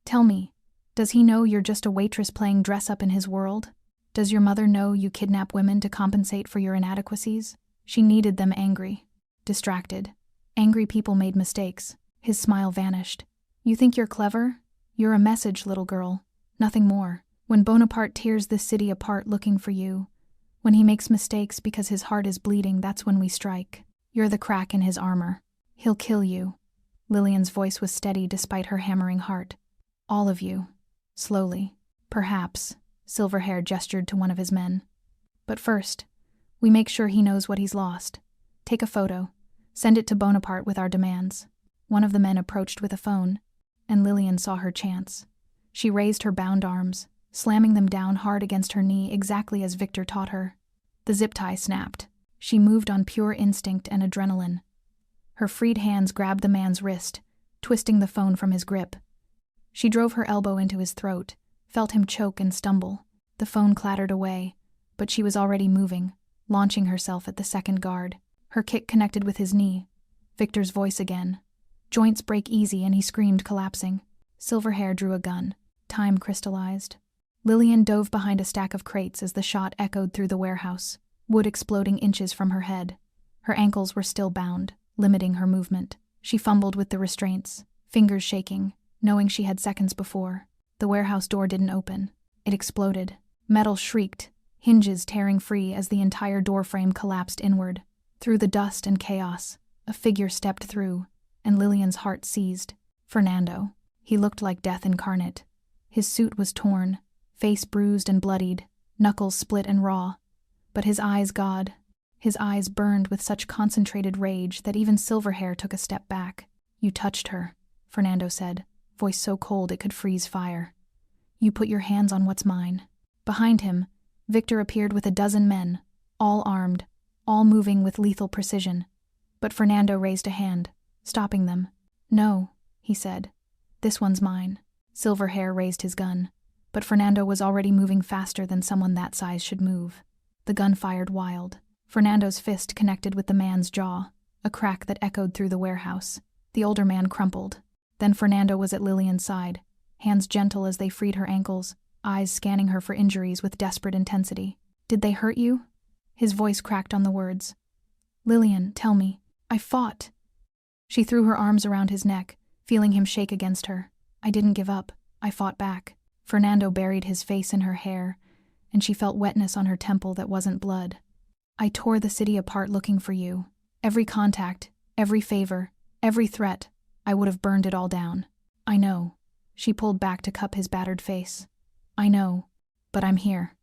[SPEAKER 1] Tell me, does he know you're just a waitress playing dress-up in his world? Does your mother know you kidnap women to compensate for your inadequacies? She needed them angry. Distracted. Angry people made mistakes. His smile vanished. You think you're clever? You're a message, little girl. Nothing more. When Bonaparte tears this city apart looking for you, when he makes mistakes because his heart is bleeding, that's when we strike. You're the crack in his armor. He'll kill you. Lillian's voice was steady despite her hammering heart. All of you. Slowly. Perhaps. Silverhair gestured to one of his men. But first, we make sure he knows what he's lost. Take a photo. Send it to Bonaparte with our demands. One of the men approached with a phone, and Lillian saw her chance. She raised her bound arms, slamming them down hard against her knee exactly as Victor taught her. The zip tie snapped. She moved on pure instinct and adrenaline. Her freed hands grabbed the man's wrist, twisting the phone from his grip. She drove her elbow into his throat, felt him choke and stumble. The phone clattered away, but she was already moving, launching herself at the second guard. Her kick connected with his knee. Victor's voice again. Joints break easy and he screamed, collapsing. Silverhair drew a gun. Time crystallized. Lillian dove behind a stack of crates as the shot echoed through the warehouse, wood exploding inches from her head. Her ankles were still bound, limiting her movement. She fumbled with the restraints, fingers shaking, knowing she had seconds before. The warehouse door didn't open. It exploded. Metal shrieked, hinges tearing free as the entire doorframe collapsed inward. Through the dust and chaos, a figure stepped through, and Lillian's heart seized. Fernando. He looked like death incarnate. His suit was torn, face bruised and bloodied, knuckles split and raw. But his eyes, God, his eyes burned with such concentrated rage that even Silverhair took a step back. You touched her, Fernando said, voice so cold it could freeze fire. You put your hands on what's mine. Behind him, Victor appeared with a dozen men, all armed, all moving with lethal precision. But Fernando raised a hand, stopping them. No, he said. This one's mine. Silverhair raised his gun, but Fernando was already moving faster than someone that size should move. The gun fired wild. Fernando's fist connected with the man's jaw, a crack that echoed through the warehouse. The older man crumpled. Then Fernando was at Lillian's side, hands gentle as they freed her ankles, eyes scanning her for injuries with desperate intensity. Did they hurt you? His voice cracked on the words. Lillian, tell me. I fought. She threw her arms around his neck, feeling him shake against her. I didn't give up. I fought back. Fernando buried his face in her hair, and she felt wetness on her temple that wasn't blood. I tore the city apart looking for you. Every contact, every favor, every threat, I would have burned it all down. I know. She pulled back to cup his battered face. I know, but I'm here.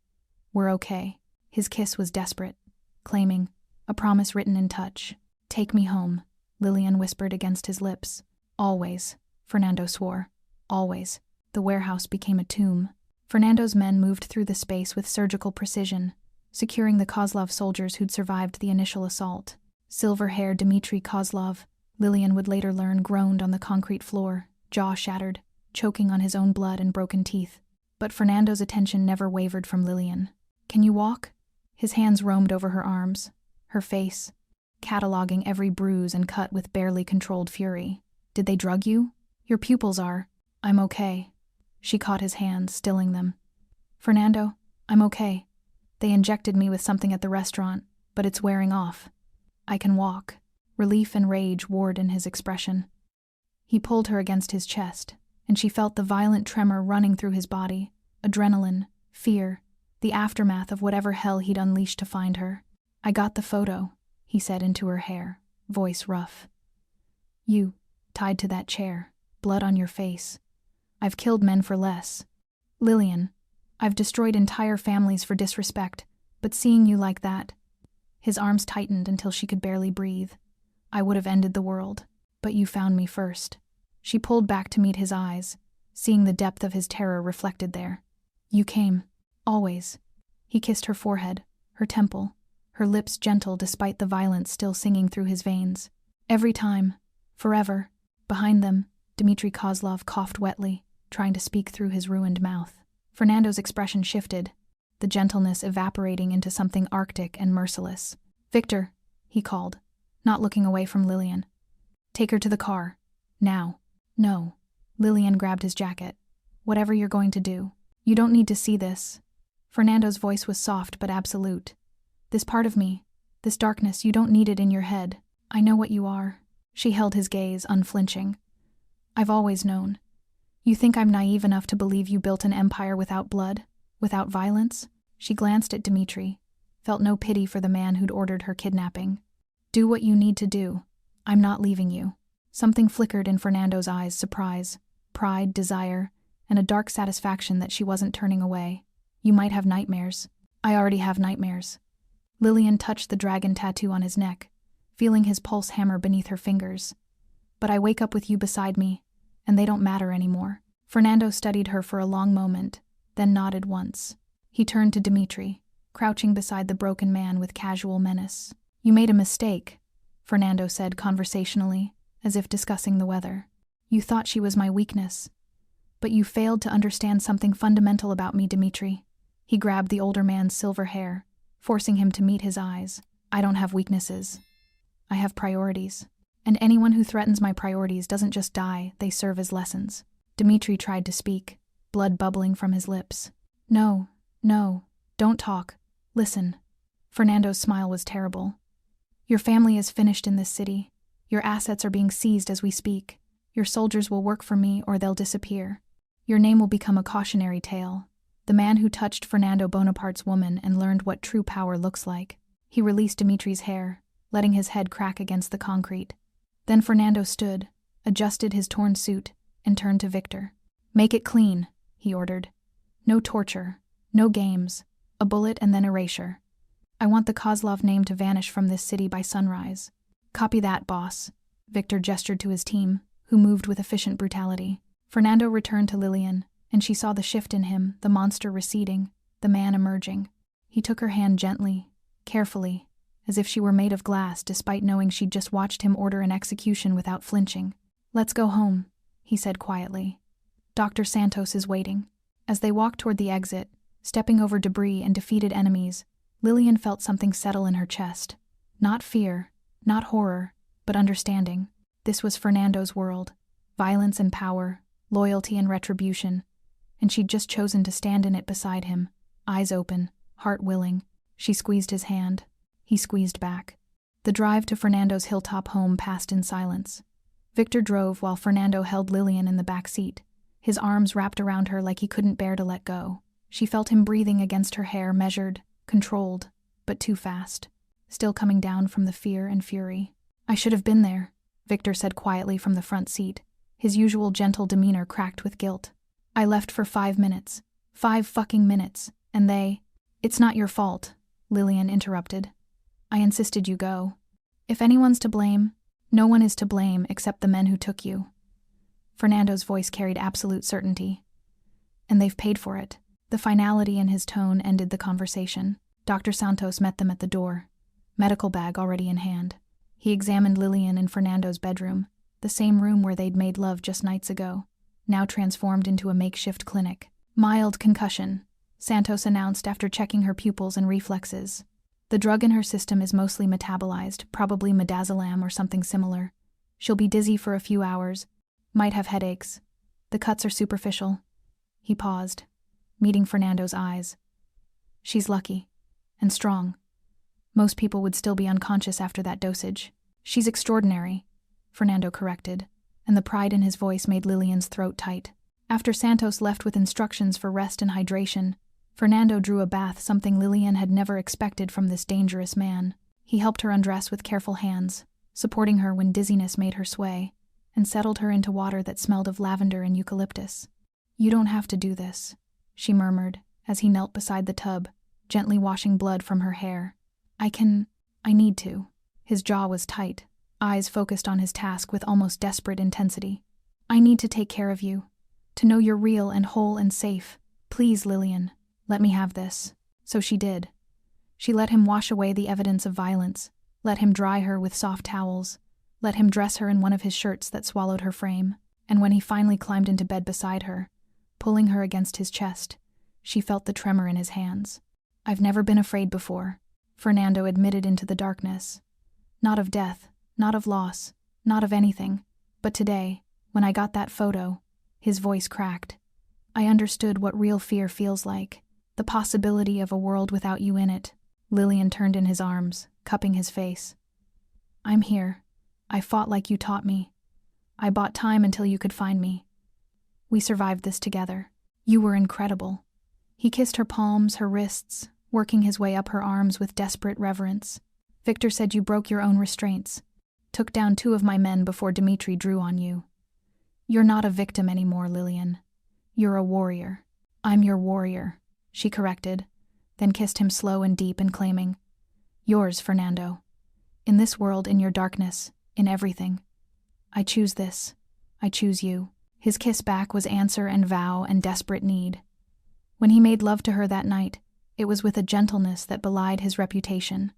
[SPEAKER 1] We're okay. His kiss was desperate, claiming, a promise written in touch. Take me home, Lillian whispered against his lips. Always, Fernando swore. Always. The warehouse became a tomb. Fernando's men moved through the space with surgical precision, securing the Kozlov soldiers who'd survived the initial assault. Silver-haired Dmitri Kozlov, Lillian would later learn, groaned on the concrete floor, jaw shattered, choking on his own blood and broken teeth. But Fernando's attention never wavered from Lillian. Can you walk? His hands roamed over her arms, her face, cataloging every bruise and cut with barely controlled fury. Did they drug you? Your pupils are. I'm okay. She caught his hands, stilling them. Fernando, I'm okay. They injected me with something at the restaurant, but it's wearing off. I can walk. Relief and rage warred in his expression. He pulled her against his chest, and she felt the violent tremor running through his body, adrenaline, fear, the aftermath of whatever hell he'd unleashed to find her. I got the photo, he said into her hair, voice rough. You, tied to that chair, blood on your face. I've killed men for less. Lillian, I've destroyed entire families for disrespect, but seeing you like that... His arms tightened until she could barely breathe. I would have ended the world, but you found me first. She pulled back to meet his eyes, seeing the depth of his terror reflected there. You came. Always. He kissed her forehead, her temple, her lips gentle despite the violence still singing through his veins. Every time. Forever. Behind them, Dmitri Kozlov coughed wetly, trying to speak through his ruined mouth. Fernando's expression shifted, the gentleness evaporating into something arctic and merciless. Victor, he called, not looking away from Lillian. Take her to the car. Now. No. Lillian grabbed his jacket. Whatever you're going to do. You don't need to see this. Fernando's voice was soft but absolute. This part of me, This darkness, you don't need it in your head. I know what you are. She held his gaze, unflinching. I've always known. You think I'm naive enough to believe you built an empire without blood, without violence? She glanced at Dmitri, felt no pity for the man who'd ordered her kidnapping. Do what you need to do. I'm not leaving you. Something flickered in Fernando's eyes, surprise, pride, desire, and a dark satisfaction that she wasn't turning away. You might have nightmares. I already have nightmares. Lillian touched the dragon tattoo on his neck, feeling his pulse hammer beneath her fingers. But I wake up with you beside me, and they don't matter anymore. Fernando studied her for a long moment, then nodded once. He turned to Dmitri, crouching beside the broken man with casual menace. You made a mistake, Fernando said conversationally, as if discussing the weather. You thought she was my weakness. But you failed to understand something fundamental about me, Dmitri. He grabbed the older man's silver hair, forcing him to meet his eyes. I don't have weaknesses. I have priorities. And anyone who threatens my priorities doesn't just die, they serve as lessons. Dmitri tried to speak, blood bubbling from his lips. No, don't talk. Listen. Fernando's smile was terrible. Your family is finished in this city. Your assets are being seized as we speak. Your soldiers will work for me or they'll disappear. Your name will become a cautionary tale. The man who touched Fernando Bonaparte's woman and learned what true power looks like. He released Dimitri's hair, letting his head crack against the concrete. Then Fernando stood, adjusted his torn suit, and turned to Victor. Make it clean, he ordered. No torture, no games, a bullet and then erasure. I want the Kozlov name to vanish from this city by sunrise. Copy that, boss. Victor gestured to his team, who moved with efficient brutality. Fernando returned to Lillian, and she saw the shift in him, the monster receding, the man emerging. He took her hand gently, carefully, as if she were made of glass despite knowing she'd just watched him order an execution without flinching. Let's go home, he said quietly. Dr. Santos is waiting. As they walked toward the exit, stepping over debris and defeated enemies, Lillian felt something settle in her chest. Not fear, not horror, but understanding. This was Fernando's world. Violence and power, loyalty and retribution. And she'd just chosen to stand in it beside him, eyes open, heart willing. She squeezed his hand. He squeezed back. The drive to Fernando's hilltop home passed in silence. Victor drove while Fernando held Lillian in the back seat, his arms wrapped around her like he couldn't bear to let go. She felt him breathing against her hair, measured, controlled, but too fast, still coming down from the fear and fury. I should have been there, Victor said quietly from the front seat, his usual gentle demeanor cracked with guilt. I left for 5 minutes. 5 fucking minutes, and they— It's not your fault, Lillian interrupted. I insisted you go. If anyone's to blame, no one is to blame except the men who took you. Fernando's voice carried absolute certainty. And they've paid for it. The finality in his tone ended the conversation. Dr. Santos met them at the door, medical bag already in hand. He examined Lillian in Fernando's bedroom, the same room where they'd made love just nights ago, now transformed into a makeshift clinic. Mild concussion, Santos announced after checking her pupils and reflexes. The drug in her system is mostly metabolized, probably midazolam or something similar. She'll be dizzy for a few hours, might have headaches. The cuts are superficial. He paused, meeting Fernando's eyes. She's lucky. And strong. Most people would still be unconscious after that dosage. She's extraordinary, Fernando corrected, and the pride in his voice made Lillian's throat tight. After Santos left with instructions for rest and hydration, Fernando drew a bath, something Lillian had never expected from this dangerous man. He helped her undress with careful hands, supporting her when dizziness made her sway, and settled her into water that smelled of lavender and eucalyptus. You don't have to do this, she murmured as he knelt beside the tub, gently washing blood from her hair. I need to. His jaw was tight, eyes focused on his task with almost desperate intensity. I need to take care of you, to know you're real and whole and safe. Please, Lillian, let me have this. So she did. She let him wash away the evidence of violence, let him dry her with soft towels, let him dress her in one of his shirts that swallowed her frame, and when he finally climbed into bed beside her, pulling her against his chest, she felt the tremor in his hands. I've never been afraid before, Fernando admitted into the darkness. Not of death, not of loss, not of anything. But today, when I got that photo, his voice cracked. I understood what real fear feels like, the possibility of a world without you in it. Lillian turned in his arms, cupping his face. I'm here. I fought like you taught me. I bought time until you could find me. We survived this together. You were incredible. He kissed her palms, her wrists, working his way up her arms with desperate reverence. Victor said you broke your own restraints. Took down 2 of my men before Dimitri drew on you. You're not a victim anymore, Lillian. You're a warrior. I'm your warrior, she corrected, then kissed him slow and deep and claiming, yours, Fernando. In this world, in your darkness, in everything. I choose this. I choose you. His kiss back was answer and vow and desperate need. When he made love to her that night, it was with a gentleness that belied his reputation,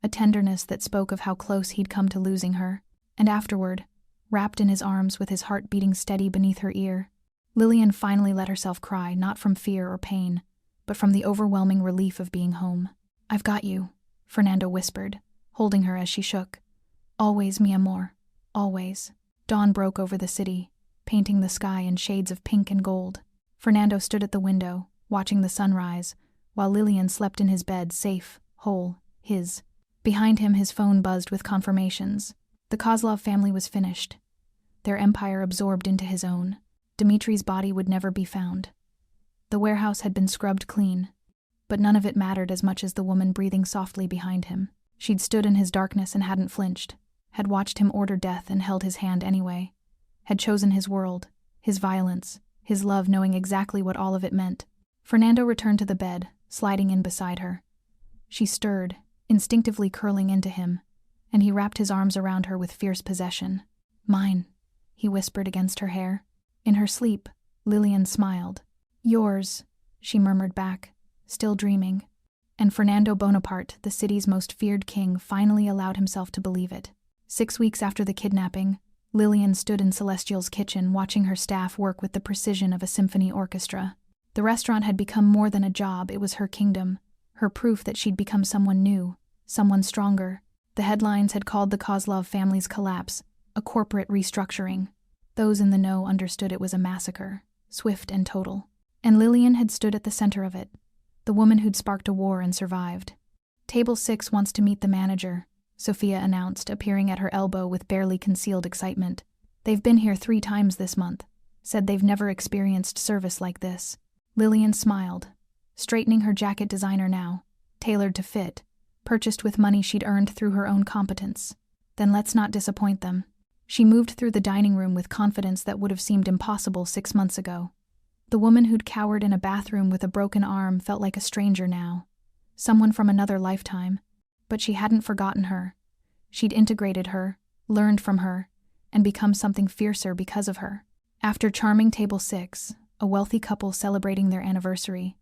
[SPEAKER 1] a tenderness that spoke of how close he'd come to losing her, and afterward, wrapped in his arms with his heart beating steady beneath her ear, Lillian finally let herself cry, not from fear or pain, but from the overwhelming relief of being home. I've got you, Fernando whispered, holding her as she shook. Always, mi amor. Always. Dawn broke over the city, painting the sky in shades of pink and gold. Fernando stood at the window, watching the sunrise, while Lillian slept in his bed, safe, whole, his. Behind him, his phone buzzed with confirmations. The Kozlov family was finished, their empire absorbed into his own. Dimitri's body would never be found. The warehouse had been scrubbed clean, but none of it mattered as much as the woman breathing softly behind him. She'd stood in his darkness and hadn't flinched, had watched him order death and held his hand anyway, had chosen his world, his violence, his love, knowing exactly what all of it meant. Fernando returned to the bed, sliding in beside her. She stirred, instinctively curling into him, and he wrapped his arms around her with fierce possession. Mine, he whispered against her hair. In her sleep, Lillian smiled. Yours, she murmured back, still dreaming. And Fernando Bonaparte, the city's most feared king, finally allowed himself to believe it. 6 weeks after the kidnapping, Lillian stood in Celestial's kitchen watching her staff work with the precision of a symphony orchestra. The restaurant had become more than a job, it was her kingdom, her proof that she'd become someone new, someone stronger. The headlines had called the Kozlov family's collapse a corporate restructuring. Those in the know understood it was a massacre, swift and total. And Lillian had stood at the center of it, the woman who'd sparked a war and survived. Table 6 wants to meet the manager, Sophia announced, appearing at her elbow with barely concealed excitement. They've been here 3 times this month, said they've never experienced service like this. Lillian smiled, straightening her jacket designer now, tailored to fit, purchased with money she'd earned through her own competence. Then let's not disappoint them. She moved through the dining room with confidence that would have seemed impossible 6 months ago. The woman who'd cowered in a bathroom with a broken arm felt like a stranger now, someone from another lifetime. But she hadn't forgotten her. She'd integrated her, learned from her, and become something fiercer because of her. After charming table 6, a wealthy couple celebrating their anniversary,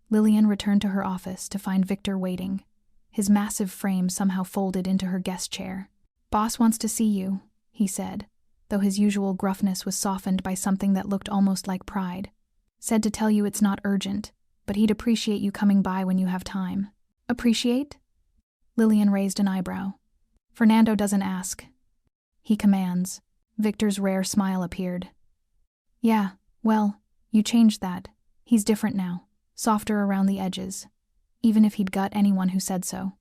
[SPEAKER 1] Lillian returned to her office to find Victor waiting, his massive frame somehow folded into her guest chair. Boss wants to see you, he said, though his usual gruffness was softened by something that looked almost like pride. Said to tell you it's not urgent, but he'd appreciate you coming by when you have time. Appreciate? Lillian raised an eyebrow. Fernando doesn't ask. He commands. Victor's rare smile appeared. Yeah, well, you changed that. He's different now, softer around the edges, even if he'd gut anyone who said so.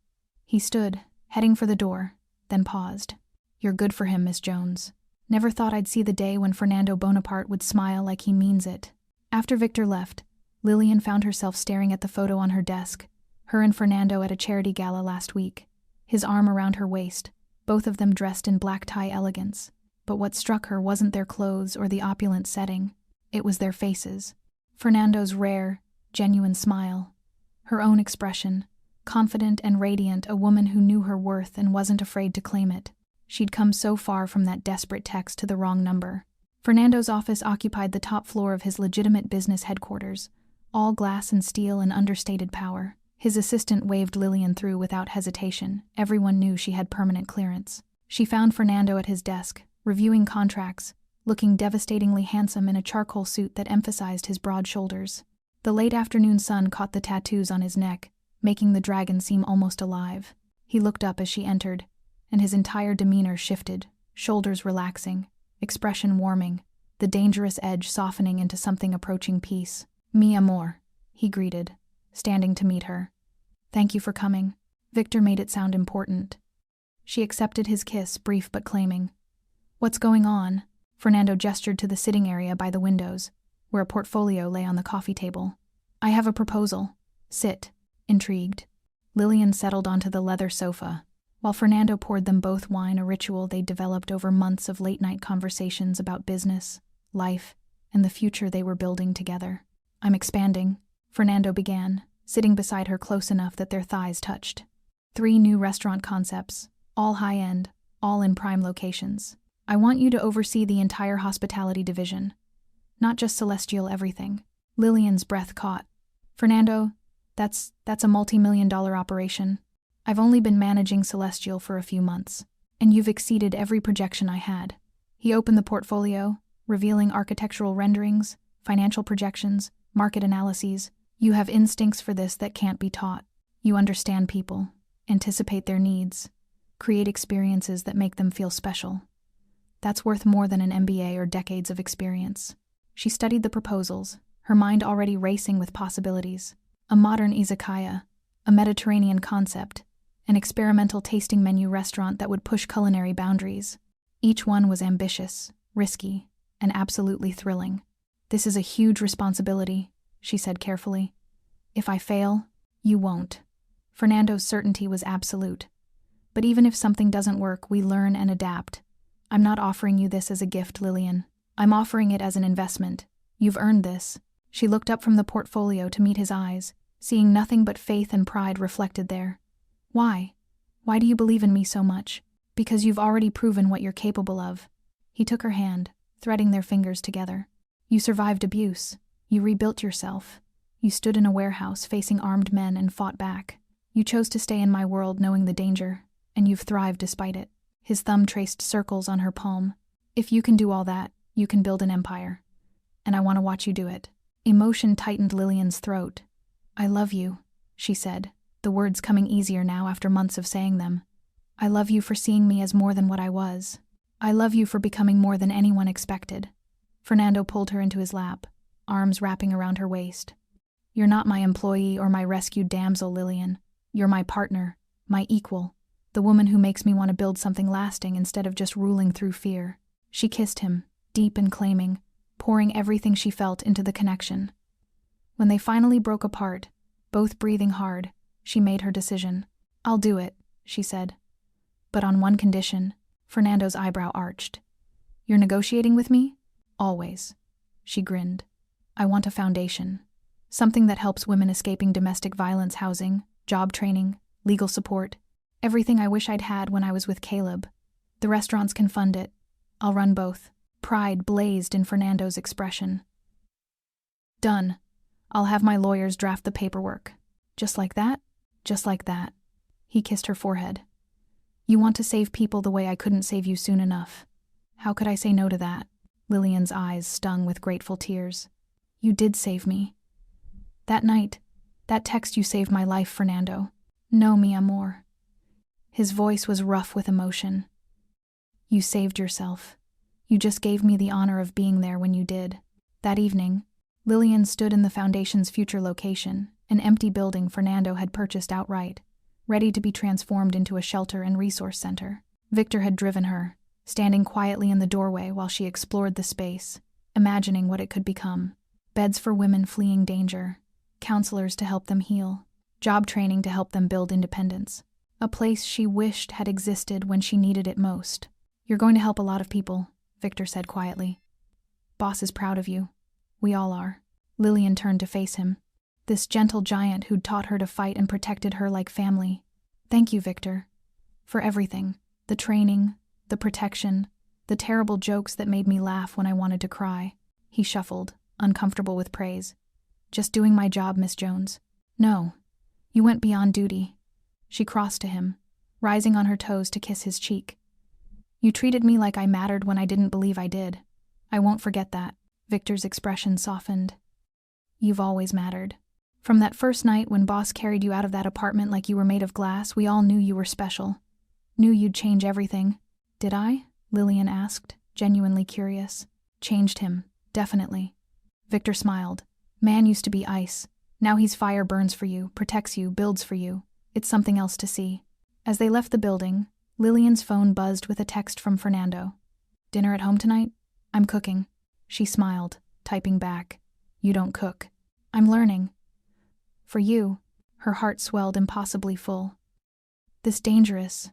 [SPEAKER 1] He stood, heading for the door, then paused. You're good for him, Miss Jones. Never thought I'd see the day when Fernando Bonaparte would smile like he means it. After Victor left, Lillian found herself staring at the photo on her desk, her and Fernando at a charity gala last week, his arm around her waist, both of them dressed in black tie elegance. But what struck her wasn't their clothes or the opulent setting, it was their faces. Fernando's rare, genuine smile, her own expression, confident and radiant, a woman who knew her worth and wasn't afraid to claim it. She'd come so far from that desperate text to the wrong number. Fernando's office occupied the top floor of his legitimate business headquarters, all glass and steel and understated power. His assistant waved Lillian through without hesitation. Everyone knew she had permanent clearance. She found Fernando at his desk, reviewing contracts, looking devastatingly handsome in a charcoal suit that emphasized his broad shoulders. The late afternoon sun caught the tattoos on his neck, making the dragon seem almost alive. He looked up as she entered, and his entire demeanor shifted, shoulders relaxing, expression warming, the dangerous edge softening into something approaching peace. Mi amor, he greeted, standing to meet her. Thank you for coming. Victor made it sound important. She accepted his kiss, brief but claiming. What's going on? Fernando gestured to the sitting area by the windows, where a portfolio lay on the coffee table. I have a proposal. Sit. Intrigued. Lillian settled onto the leather sofa, while Fernando poured them both wine, a ritual they'd developed over months of late-night conversations about business, life, and the future they were building together. I'm expanding, Fernando began, sitting beside her close enough that their thighs touched. 3 new restaurant concepts, all high-end, all in prime locations. I want you to oversee the entire hospitality division, not just Celestial everything. Lillian's breath caught. Fernando, that's a multi-million-dollar operation. I've only been managing Celestial for a few months, and you've exceeded every projection I had. He opened the portfolio, revealing architectural renderings, financial projections, market analyses. You have instincts for this that can't be taught. You understand people, anticipate their needs, create experiences that make them feel special. That's worth more than an MBA or decades of experience. She studied the proposals, her mind already racing with possibilities. A modern izakaya, a Mediterranean concept, an experimental tasting menu restaurant that would push culinary boundaries. Each one was ambitious, risky, and absolutely thrilling. This is a huge responsibility, she said carefully. If I fail, you won't. Fernando's certainty was absolute. But even if something doesn't work, we learn and adapt. I'm not offering you this as a gift, Lillian. I'm offering it as an investment. You've earned this. She looked up from the portfolio to meet his eyes, seeing nothing but faith and pride reflected there. Why? Why do you believe in me so much? Because you've already proven what you're capable of. He took her hand, threading their fingers together. You survived abuse. You rebuilt yourself. You stood in a warehouse facing armed men and fought back. You chose to stay in my world knowing the danger, and you've thrived despite it. His thumb traced circles on her palm. If you can do all that, you can build an empire. And I want to watch you do it. Emotion tightened Lillian's throat. I love you, she said, the words coming easier now after months of saying them. I love you for seeing me as more than what I was. I love you for becoming more than anyone expected. Fernando pulled her into his lap, arms wrapping around her waist. You're not my employee or my rescued damsel, Lillian. You're my partner, my equal, the woman who makes me want to build something lasting instead of just ruling through fear. She kissed him, deep and claiming, pouring everything she felt into the connection. When they finally broke apart, both breathing hard, she made her decision. I'll do it, she said. But on one condition. Fernando's eyebrow arched. You're negotiating with me? Always. She grinned. I want a foundation. Something that helps women escaping domestic violence housing, job training, legal support. Everything I wish I'd had when I was with Caleb. The restaurants can fund it. I'll run both. Pride blazed in Fernando's expression. Done. I'll have my lawyers draft the paperwork. Just like that? Just like that. He kissed her forehead. You want to save people the way I couldn't save you soon enough. How could I say no to that? Lillian's eyes stung with grateful tears. You did save me. That night, that text, you saved my life, Fernando. No, mi amor. His voice was rough with emotion. You saved yourself. You just gave me the honor of being there when you did. That evening, Lillian stood in the foundation's future location, an empty building Fernando had purchased outright, ready to be transformed into a shelter and resource center. Victor had driven her, standing quietly in the doorway while she explored the space, imagining what it could become. Beds for women fleeing danger, counselors to help them heal, job training to help them build independence. A place she wished had existed when she needed it most. You're going to help a lot of people, Victor said quietly. Boss is proud of you. We all are. Lillian turned to face him. This gentle giant who'd taught her to fight and protected her like family. Thank you, Victor. For everything. The training, the protection, the terrible jokes that made me laugh when I wanted to cry. He shuffled, uncomfortable with praise. Just doing my job, Miss Jones. No. You went beyond duty. She crossed to him, rising on her toes to kiss his cheek. You treated me like I mattered when I didn't believe I did. I won't forget that. Victor's expression softened. You've always mattered. From that first night when Boss carried you out of that apartment like you were made of glass, we all knew you were special. Knew you'd change everything. Did I? Lillian asked, genuinely curious. Changed him, definitely. Victor smiled. Man used to be ice. Now he's fire, burns for you, protects you, builds for you. It's something else to see. As they left the building, Lillian's phone buzzed with a text from Fernando. Dinner at home tonight? I'm cooking. She smiled, typing back. You don't cook. I'm learning. For you. Her heart swelled impossibly full. This dangerous,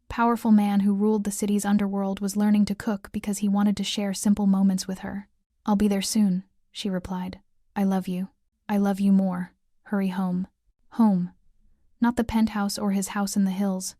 [SPEAKER 1] powerful man who ruled the city's underworld was learning to cook because he wanted to share simple moments with her. I'll be there soon, she replied. I love you. I love you more. Hurry home. Home. Not the penthouse or his house in the hills,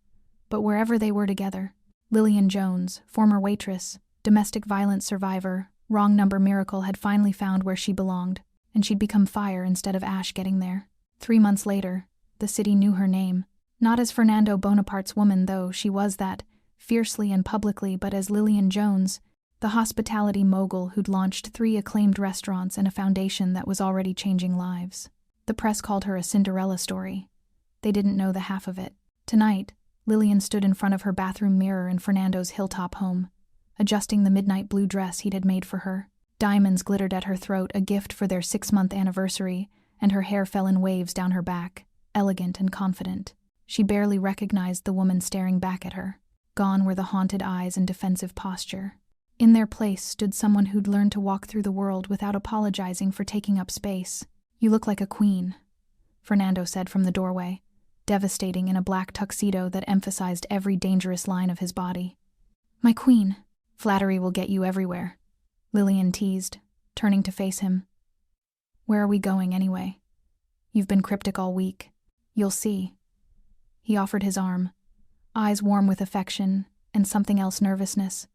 [SPEAKER 1] but wherever they were together. Lillian Jones, former waitress, domestic violence survivor, wrong number miracle had finally found where she belonged, and she'd become fire instead of ash getting there. 3 months later, the city knew her name. Not as Fernando Bonaparte's woman, though she was that, fiercely and publicly, but as Lillian Jones, the hospitality mogul who'd launched 3 acclaimed restaurants and a foundation that was already changing lives. The press called her a Cinderella story. They didn't know the half of it. Tonight, Lillian stood in front of her bathroom mirror in Fernando's hilltop home, adjusting the midnight blue dress he'd had made for her. Diamonds glittered at her throat, a gift for their 6-month anniversary, and her hair fell in waves down her back, elegant and confident. She barely recognized the woman staring back at her. Gone were the haunted eyes and defensive posture. In their place stood someone who'd learned to walk through the world without apologizing for taking up space. You look like a queen, Fernando said from the doorway, devastating in a black tuxedo that emphasized every dangerous line of his body. My queen. Flattery will get you everywhere, Lillian teased, turning to face him. Where are we going anyway? You've been cryptic all week. You'll see. He offered his arm, eyes warm with affection and something else, nervousness.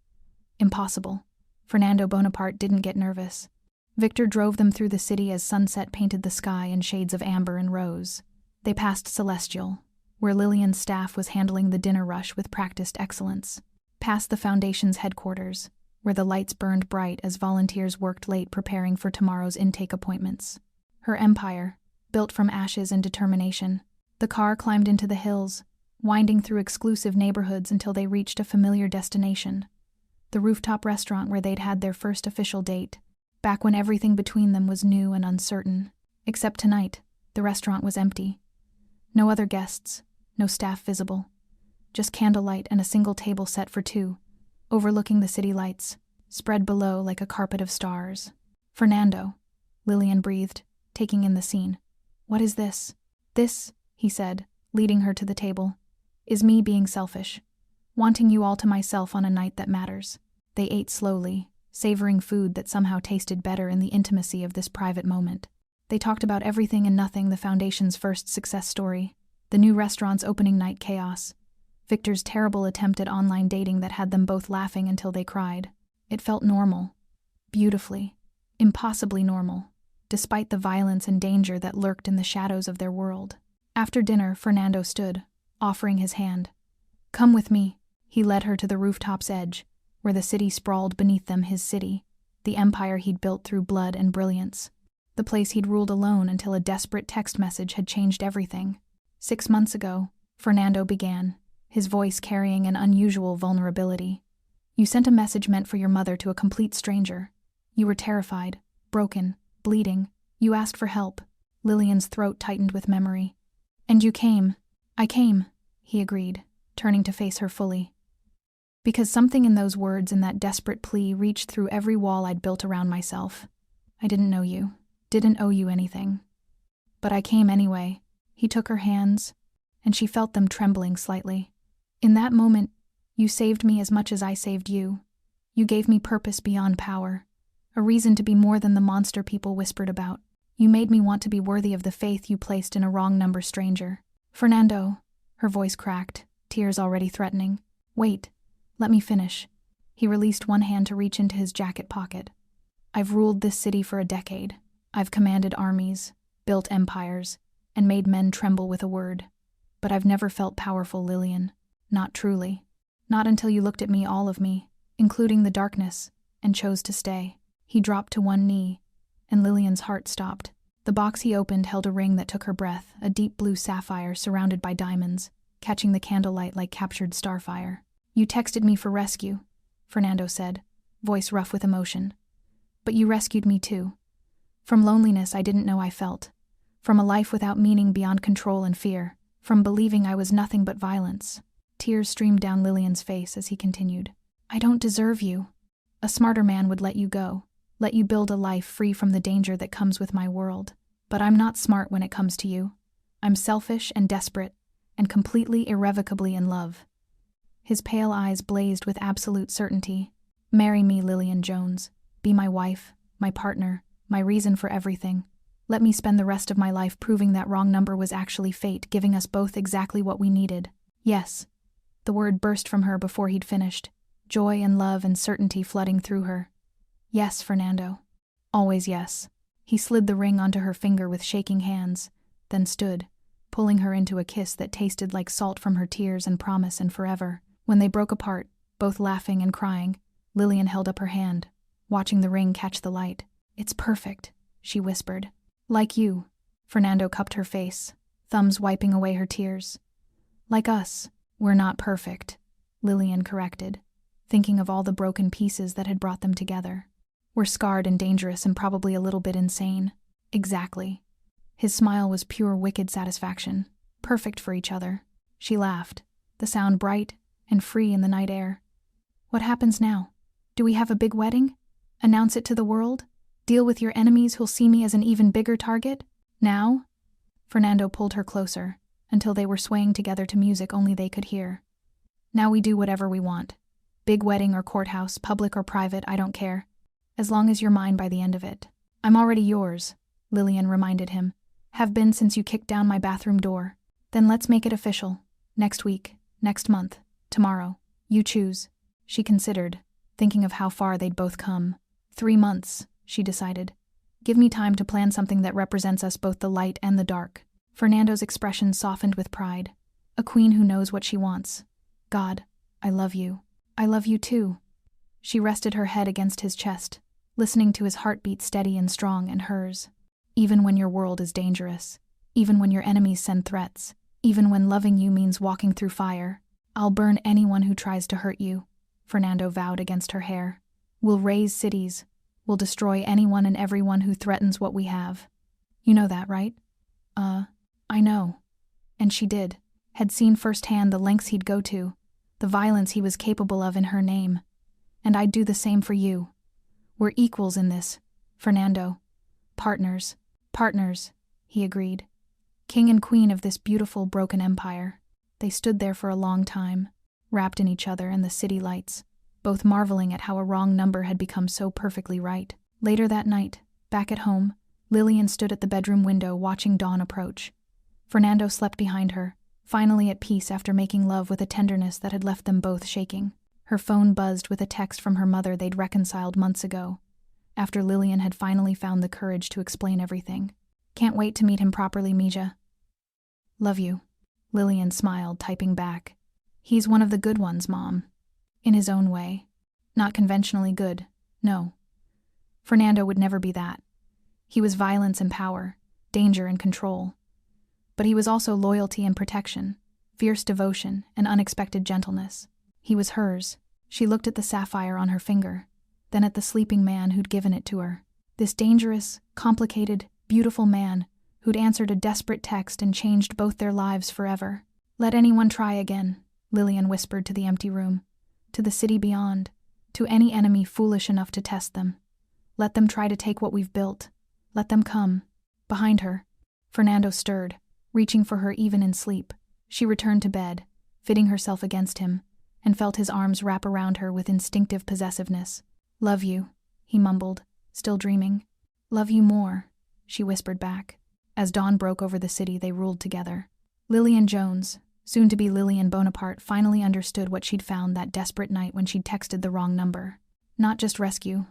[SPEAKER 1] Impossible. Fernando Bonaparte didn't get nervous. Victor drove them through the city as sunset painted the sky in shades of amber and rose. They passed Celestial, where Lillian's staff was handling the dinner rush with practiced excellence. Past the Foundation's headquarters, where the lights burned bright as volunteers worked late preparing for tomorrow's intake appointments. Her empire, built from ashes and determination. The car climbed into the hills, winding through exclusive neighborhoods until they reached a familiar destination. The rooftop restaurant where they'd had their first official date, back when everything between them was new and uncertain. Except tonight, the restaurant was empty. No other guests, no staff visible. Just candlelight and a single table set for 2, overlooking the city lights, spread below like a carpet of stars. Fernando, Lillian breathed, taking in the scene. What is this? This, he said, leading her to the table, is me being selfish, wanting you all to myself on a night that matters. They ate slowly, savoring food that somehow tasted better in the intimacy of this private moment. They talked about everything and nothing: the Foundation's first success story, the new restaurant's opening night chaos, Victor's terrible attempt at online dating that had them both laughing until they cried. It felt normal. Beautifully. Impossibly normal, despite the violence and danger that lurked in the shadows of their world. After dinner, Fernando stood, offering his hand. Come with me. He led her to the rooftop's edge, where the city sprawled beneath them, his city, the empire he'd built through blood and brilliance. The place he'd ruled alone until a desperate text message had changed everything. 6 months ago, Fernando began, his voice carrying an unusual vulnerability. You sent a message meant for your mother to a complete stranger. You were terrified, broken, bleeding. You asked for help. Lillian's throat tightened with memory. And you came. I came, he agreed, turning to face her fully. Because something in those words and that desperate plea reached through every wall I'd built around myself. I didn't know you, didn't owe you anything. But I came anyway. He took her hands, and she felt them trembling slightly. In that moment, you saved me as much as I saved you. You gave me purpose beyond power, a reason to be more than the monster people whispered about. You made me want to be worthy of the faith you placed in a wrong number stranger. Fernando, her voice cracked, tears already threatening. Wait, let me finish. He released one hand to reach into his jacket pocket. I've ruled this city for a decade. I've commanded armies, built empires, and made men tremble with a word. But I've never felt powerful, Lillian. Not truly. Not until you looked at me, all of me, including the darkness, and chose to stay. He dropped to one knee, and Lillian's heart stopped. The box he opened held a ring that took her breath, a deep blue sapphire surrounded by diamonds, catching the candlelight like captured starfire. You texted me for rescue, Fernando said, voice rough with emotion. But you rescued me too. From loneliness I didn't know I felt. From a life without meaning beyond control and fear. from believing I was nothing but violence. Tears streamed down Lillian's face as he continued. I don't deserve you. A smarter man would let you go, let you build a life free from the danger that comes with my world. But I'm not smart when it comes to you. I'm selfish and desperate, and completely irrevocably in love. His pale eyes blazed with absolute certainty. Marry me, Lillian Jones. Be my wife, my partner, my reason for everything. Let me spend the rest of my life proving that wrong number was actually fate, giving us both exactly what we needed. Yes. The word burst from her before he'd finished, joy and love and certainty flooding through her. Yes, Fernando. Always yes. He slid the ring onto her finger with shaking hands, then stood, pulling her into a kiss that tasted like salt from her tears and promise and forever. When they broke apart, both laughing and crying, Lillian held up her hand, watching the ring catch the light. It's perfect, she whispered. Like you. Fernando cupped her face, thumbs wiping away her tears. Like us. We're not perfect, Lillian corrected, thinking of all the broken pieces that had brought them together. We're scarred and dangerous and probably a little bit insane. Exactly. His smile was pure wicked satisfaction. Perfect for each other. She laughed, the sound bright and free in the night air. What happens now? Do we have a big wedding? Announce it to the world? Deal with your enemies who'll see me as an even bigger target? Now? Fernando pulled her closer, until they were swaying together to music only they could hear. Now we do whatever we want. Big wedding or courthouse, public or private, I don't care. As long as you're mine by the end of it. I'm already yours, Lillian reminded him. Have been since you kicked down my bathroom door. Then let's make it official. Next week, next month, tomorrow. You choose. She considered, thinking of how far they'd both come. 3 months, she decided. Give me time to plan something that represents us both the light and the dark. Fernando's expression softened with pride. A queen who knows what she wants. God, I love you. I love you too. She rested her head against his chest, listening to his heartbeat steady and strong and hers. Even when your world is dangerous, even when your enemies send threats, even when loving you means walking through fire, I'll burn anyone who tries to hurt you, Fernando vowed against her hair. We'll raise cities. We'll destroy anyone and everyone who threatens what we have. You know that, right? I know. And she did. Had seen firsthand the lengths he'd go to, the violence he was capable of in her name. And I'd do the same for you. We're equals in this, Fernando. Partners, he agreed. King and queen of this beautiful, broken empire. They stood there for a long time, wrapped in each other and the city lights, both marveling at how a wrong number had become so perfectly right. Later that night, back at home, Lillian stood at the bedroom window watching dawn approach. Fernando slept behind her, finally at peace after making love with a tenderness that had left them both shaking. Her phone buzzed with a text from her mother they'd reconciled months ago, after Lillian had finally found the courage to explain everything. Can't wait to meet him properly, Mija. Love you. Lillian smiled, typing back. He's one of the good ones, Mom. In his own way. Not conventionally good, no. Fernando would never be that. He was violence and power, danger and control. But he was also loyalty and protection, fierce devotion and unexpected gentleness. He was hers. She looked at the sapphire on her finger, then at the sleeping man who'd given it to her. This dangerous, complicated, beautiful man who'd answered a desperate text and changed both their lives forever. Let anyone try again, Lillian whispered to the empty room, to the city beyond, to any enemy foolish enough to test them. Let them try to take what we've built. Let them come. Behind her, Fernando stirred, reaching for her even in sleep. She returned to bed, fitting herself against him, and felt his arms wrap around her with instinctive possessiveness. Love you, he mumbled, still dreaming. Love you more, she whispered back. As dawn broke over the city, they ruled together. Lillian Jones, soon to be Lillian Bonaparte, finally understood what she'd found that desperate night when she'd texted the wrong number. Not just rescue,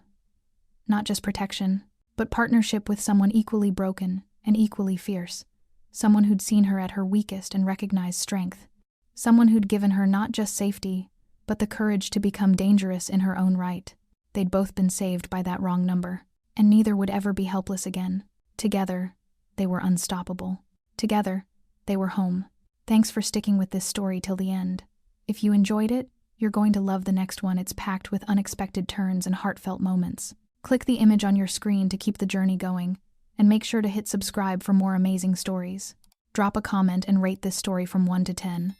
[SPEAKER 1] not just protection, but partnership with someone equally broken and equally fierce. Someone who'd seen her at her weakest and recognized strength. Someone who'd given her not just safety, but the courage to become dangerous in her own right. They'd both been saved by that wrong number, and neither would ever be helpless again. Together, they were unstoppable. Together, they were home. Thanks for sticking with this story till the end. If you enjoyed it, you're going to love the next one. It's packed with unexpected turns and heartfelt moments. Click the image on your screen to keep the journey going, and make sure to hit subscribe for more amazing stories. Drop a comment and rate this story from 1 to 10.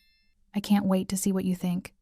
[SPEAKER 1] I can't wait to see what you think.